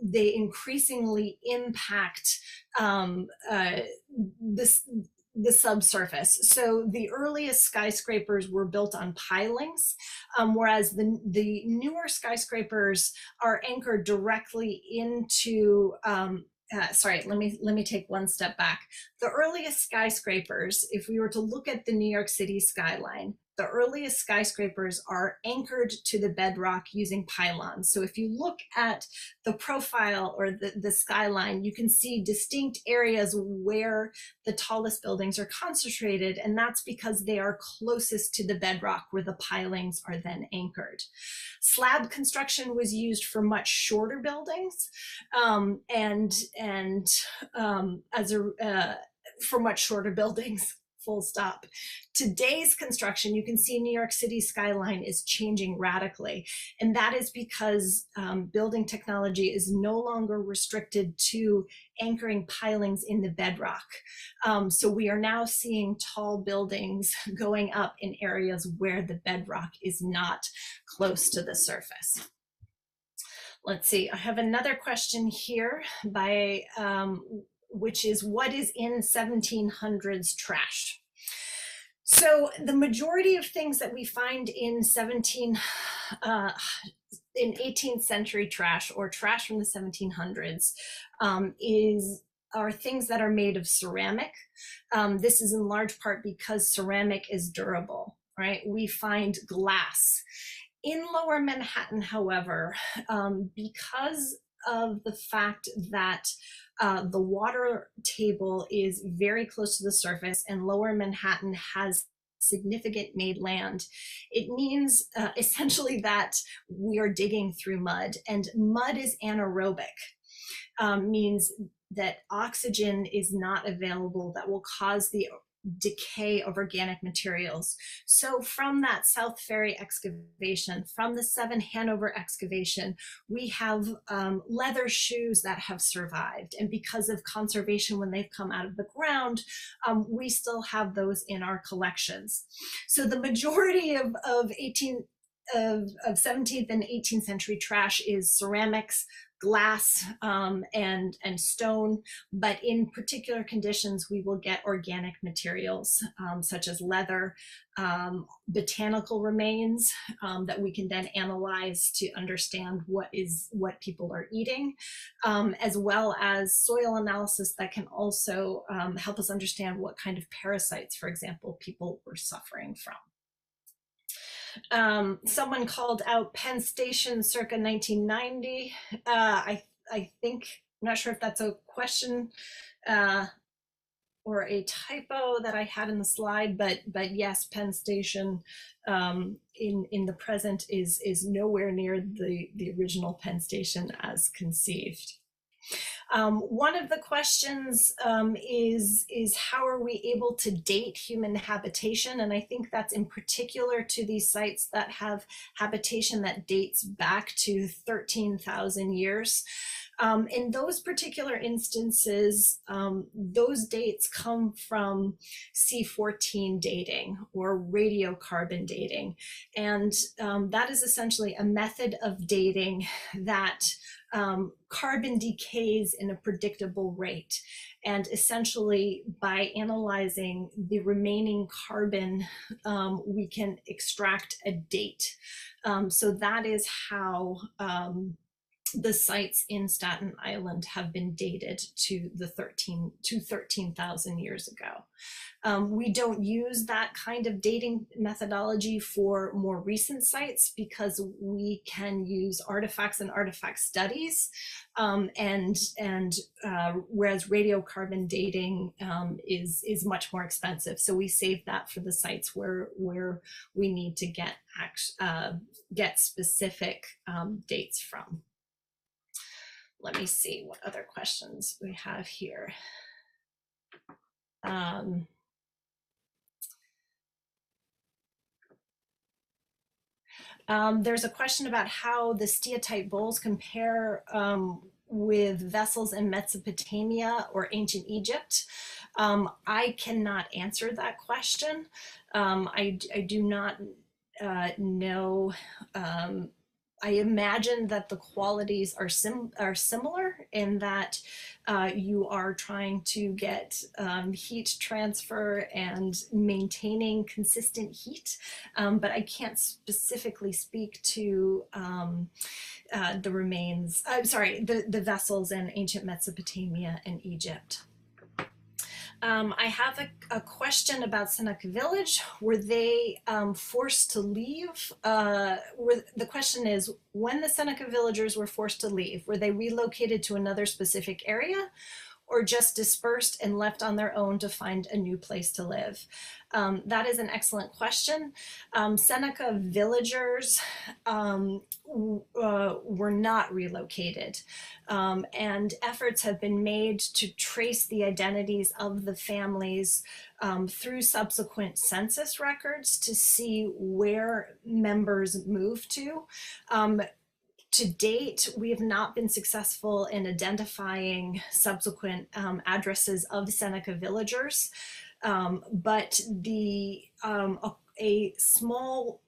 S2: they increasingly impact the subsurface. So the earliest skyscrapers were built on pilings, whereas the newer skyscrapers are anchored directly into sorry, let me take one step back. The earliest skyscrapers, if we were to look at the New York City skyline, the earliest skyscrapers are anchored to the bedrock using pylons. So if you look at the profile or the skyline, you can see distinct areas where the tallest buildings are concentrated, and that's because they are closest to the bedrock where the pilings are then anchored. Slab construction was used for much shorter buildings, for much shorter buildings, full stop. Today's construction, you can see New York City skyline is changing radically. And that is because building technology is no longer restricted to anchoring pilings in the bedrock. So we are now seeing tall buildings going up in areas where the bedrock is not close to the surface. Let's see, I have another question here by, which is, what is in 1700s trash? So the majority of things that we find in 18th century trash, or trash from the 1700s, are things that are made of ceramic. This is in large part because ceramic is durable, right? We find glass. In Lower Manhattan, however, because of the fact that the water table is very close to the surface and Lower Manhattan has significant made land, it means essentially that we are digging through mud, and mud is anaerobic, means that oxygen is not available that will cause the decay of organic materials. So from that South Ferry excavation, from the 7 Hanover excavation, we have leather shoes that have survived. And because of conservation, when they've come out of the ground, we still have those in our collections. So the majority of 17th and 18th century trash is ceramics, glass, and stone, but in particular conditions, we will get organic materials such as leather, botanical remains that we can then analyze to understand what people are eating, as well as soil analysis that can also help us understand what kind of parasites, for example, people were suffering from. Someone called out Penn Station circa 1990. I think, I'm not sure if that's a question or a typo that I had in the slide, but yes, Penn Station in the present is nowhere near the original Penn Station as conceived. One of the questions is how are we able to date human habitation? And I think that's in particular to these sites that have habitation that dates back to 13,000 years. In those particular instances, those dates come from C14 dating or radiocarbon dating. And that is essentially a method of dating that carbon decays in a predictable rate. And essentially, by analyzing the remaining carbon, we can extract a date. So that is how the sites in Staten Island have been dated to 13,000 years ago. We don't use that kind of dating methodology for more recent sites because we can use artifacts and artifact studies, whereas radiocarbon dating is much more expensive. So we save that for the sites where we need to get specific dates from. Let me see what other questions we have here. There's a question about how the steatite bowls compare with vessels in Mesopotamia or ancient Egypt. I cannot answer that question. I do not know. I imagine that the qualities are similar in that you are trying to get heat transfer and maintaining consistent heat, but I can't specifically speak to the remains, the vessels in ancient Mesopotamia and Egypt. I have a question about Seneca Village. Were they forced to leave? The question is, when the Seneca villagers were forced to leave, were they relocated to another specific area or just dispersed and left on their own to find a new place to live? That is an excellent question. Seneca villagers were not relocated, and efforts have been made to trace the identities of the families through subsequent census records to see where members moved to. To date, we have not been successful in identifying subsequent addresses of Seneca villagers, but a small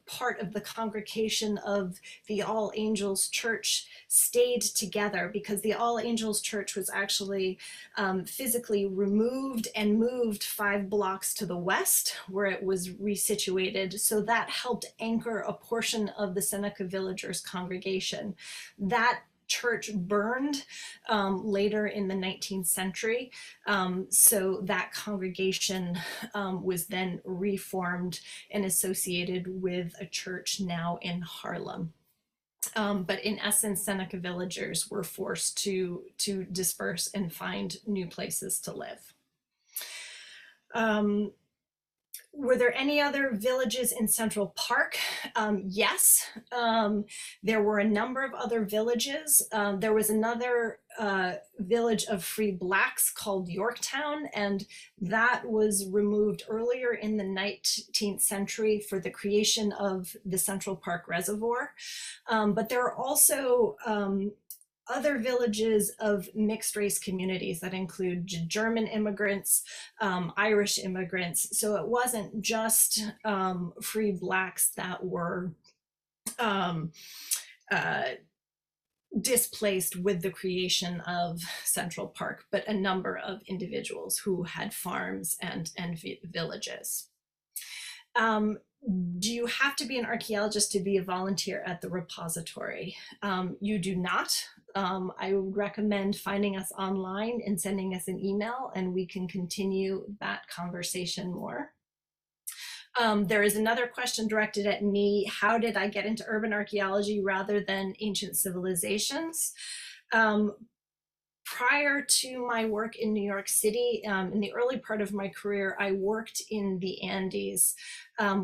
S2: part of the congregation of the All Angels Church stayed together because the All Angels Church was actually physically removed and moved 5 blocks to the west where it was resituated. So that helped anchor a portion of the Seneca villagers' congregation. That church burned later in the 19th century. So that congregation was then reformed and associated with a church now in Harlem. But in essence, Seneca villagers were forced to disperse and find new places to live. Were there any other villages in Central Park? Yes, there were a number of other villages. There was another village of free blacks called Yorktown, and that was removed earlier in the 19th century for the creation of the Central Park Reservoir. But there are also other villages of mixed race communities that include German immigrants, Irish immigrants. So it wasn't just free blacks that were displaced with the creation of Central Park, but a number of individuals who had farms and villages. Do you have to be an archaeologist to be a volunteer at the repository? You do not. I would recommend finding us online and sending us an email, and we can continue that conversation more. There is another question directed at me. How did I get into urban archaeology rather than ancient civilizations? Prior to my work in New York City, in the early part of my career, I worked in the Andes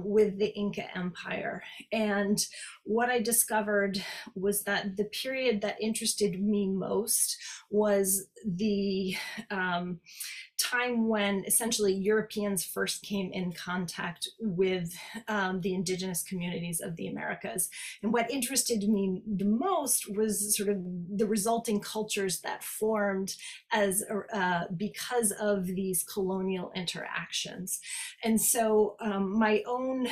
S2: with the Inca Empire. And what I discovered was that the period that interested me most was the time when essentially Europeans first came in contact with the indigenous communities of the Americas. And what interested me the most was sort of the resulting cultures that formed as because of these colonial interactions. And so my own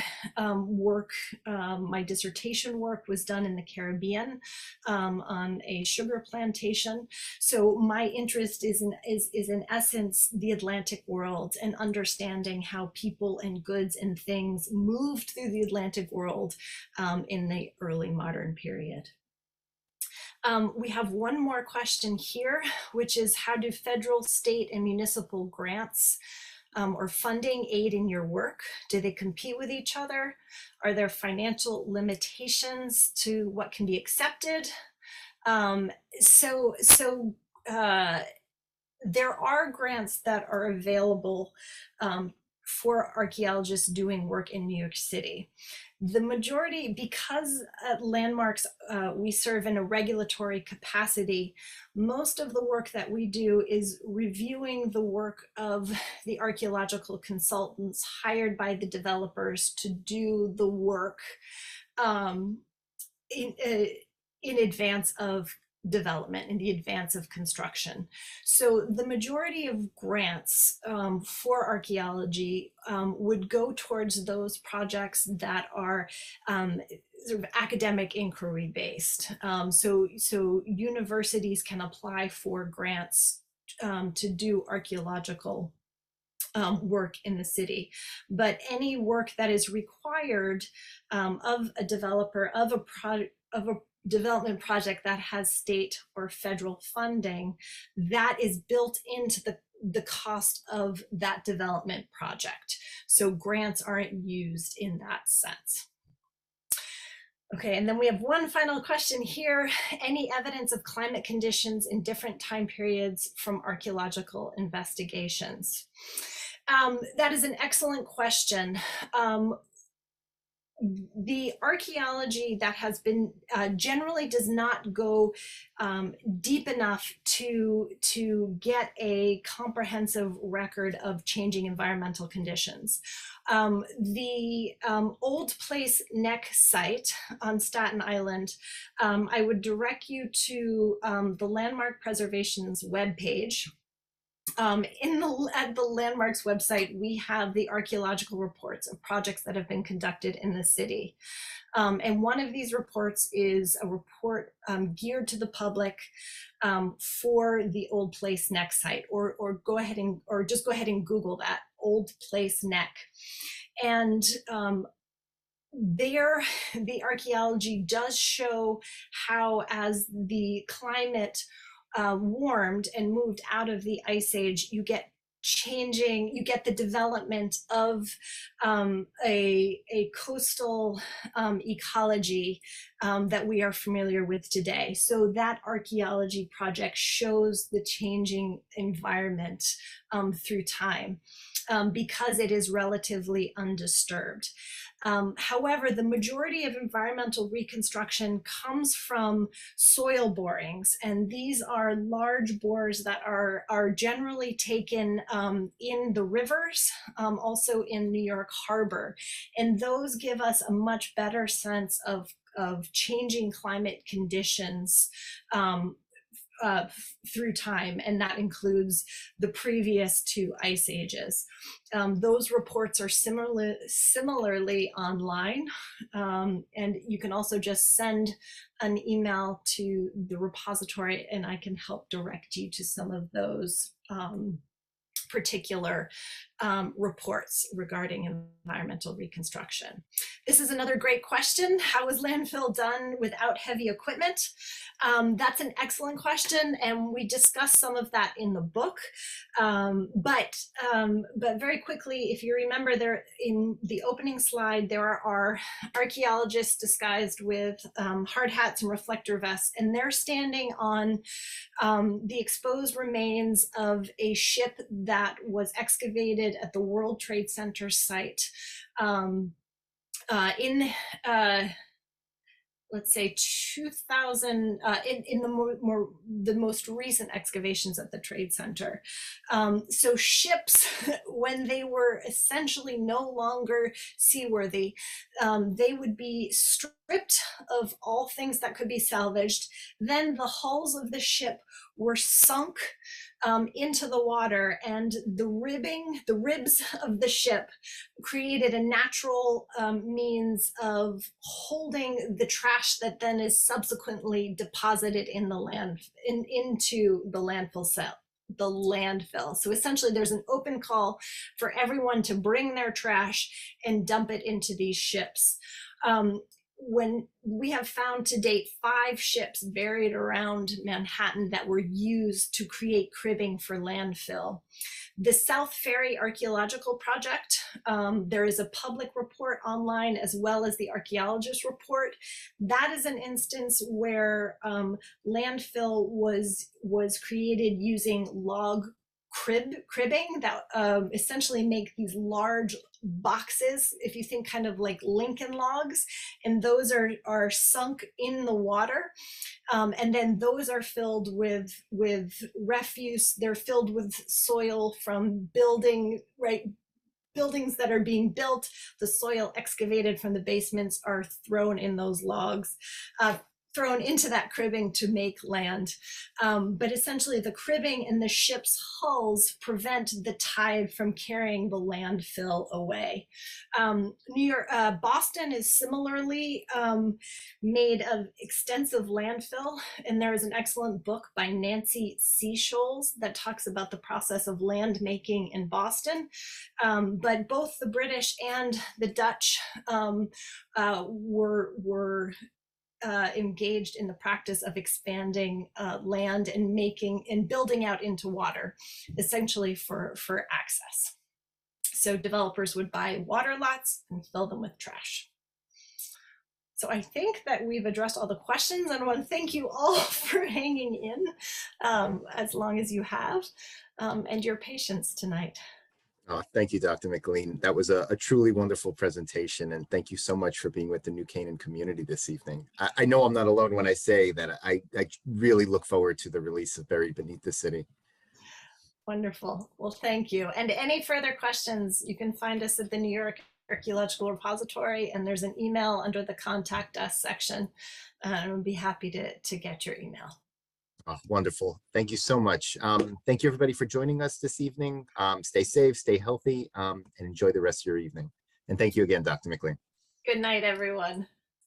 S2: work, my dissertation work was done in the Caribbean on a sugar plantation. So my interest is in essence the Atlantic world and understanding how people and goods and things moved through the Atlantic world in the early modern period. We have one more question here, which is how do federal, state, and municipal grants or funding aid in your work? Do they compete with each other? Are there financial limitations to what can be accepted? There are grants that are available for archaeologists doing work in New York City. The majority, because at Landmarks we serve in a regulatory capacity, most of the work that we do is reviewing the work of the archaeological consultants hired by the developers to do the work in advance of development, in the advance of construction. So the majority of grants for archaeology would go towards those projects that are sort of academic inquiry based. So universities can apply for grants to do archaeological work in the city, but any work that is required of a developer of a development project that has state or federal funding, that is built into the cost of that development project. So grants aren't used in that sense. Okay, and then we have one final question here. Any evidence of climate conditions in different time periods from archaeological investigations? That is an excellent question. The archaeology that has been generally does not go deep enough to get a comprehensive record of changing environmental conditions. The Old Place Neck site on Staten Island, I would direct you to the Landmark Preservation's webpage. At the Landmarks website, we have the archaeological reports of projects that have been conducted in the city. And one of these reports is a report geared to the public for the Old Place Neck site, or just go ahead and Google that, Old Place Neck. And there, the archaeology does show how, as the climate warmed and moved out of the ice age, you get the development of a coastal ecology that we are familiar with today. So that archaeology project shows the changing environment through time because it is relatively undisturbed. However, the majority of environmental reconstruction comes from soil borings, and these are large bores that are generally taken in the rivers, also in New York Harbor, and those give us a much better sense of changing climate conditions through time, and that includes the previous two ice ages. Those reports are similarly online, and you can also just send an email to the repository and I can help direct you to some of those particular reports regarding environmental reconstruction. This is another great question. How is landfill done without heavy equipment? That's an excellent question, and we discuss some of that in the book. But very quickly, if you remember there in the opening slide, there are archaeologists disguised with hard hats and reflector vests, and they're standing on the exposed remains of a ship that was excavated at the World Trade Center site in let's say 2000 in the most recent excavations at the Trade Center. So ships, when they were essentially no longer seaworthy, they would be stripped of all things that could be salvaged. Then the hulls of the ship were sunk into the water, and the ribs of the ship created a natural means of holding the trash that then is subsequently deposited in the into the landfill. So essentially there's an open call for everyone to bring their trash and dump it into these ships. When we have found to date 5 ships buried around Manhattan that were used to create cribbing for landfill. The South Ferry Archaeological Project, there is a public report online as well as the Archaeologist report. That is an instance where landfill was created using log cribbing that essentially make these large boxes, if you think kind of like Lincoln logs, and those are sunk in the water, and then those are filled with refuse. They're filled with soil from buildings that are being built. The soil excavated from the basements are thrown in those logs, thrown into that cribbing to make land. But essentially the cribbing in the ship's hulls prevent the tide from carrying the landfill away. Boston is similarly made of extensive landfill, and there is an excellent book by Nancy Seasholes that talks about the process of land making in Boston. But both the British and the Dutch were engaged in the practice of expanding land and building out into water, essentially for access. So developers would buy water lots and fill them with trash. So I think that we've addressed all the questions, and I want to thank you all for hanging in as long as you have, and your patience tonight.
S1: Oh, thank you, Dr. MacLean. That was a truly wonderful presentation, and thank you so much for being with the New Canaan community this evening. I know I'm not alone when I say that I really look forward to the release of Buried Beneath the City.
S2: Wonderful. Well, thank you. And any further questions, you can find us at the New York Archaeological Repository, and there's an email under the Contact Us section. I would be happy to get your email.
S1: Oh, wonderful. Thank you so much. Thank you, everybody, for joining us this evening. Stay safe, stay healthy, and enjoy the rest of your evening. And thank you again, Dr. MacLean.
S2: Good night, everyone.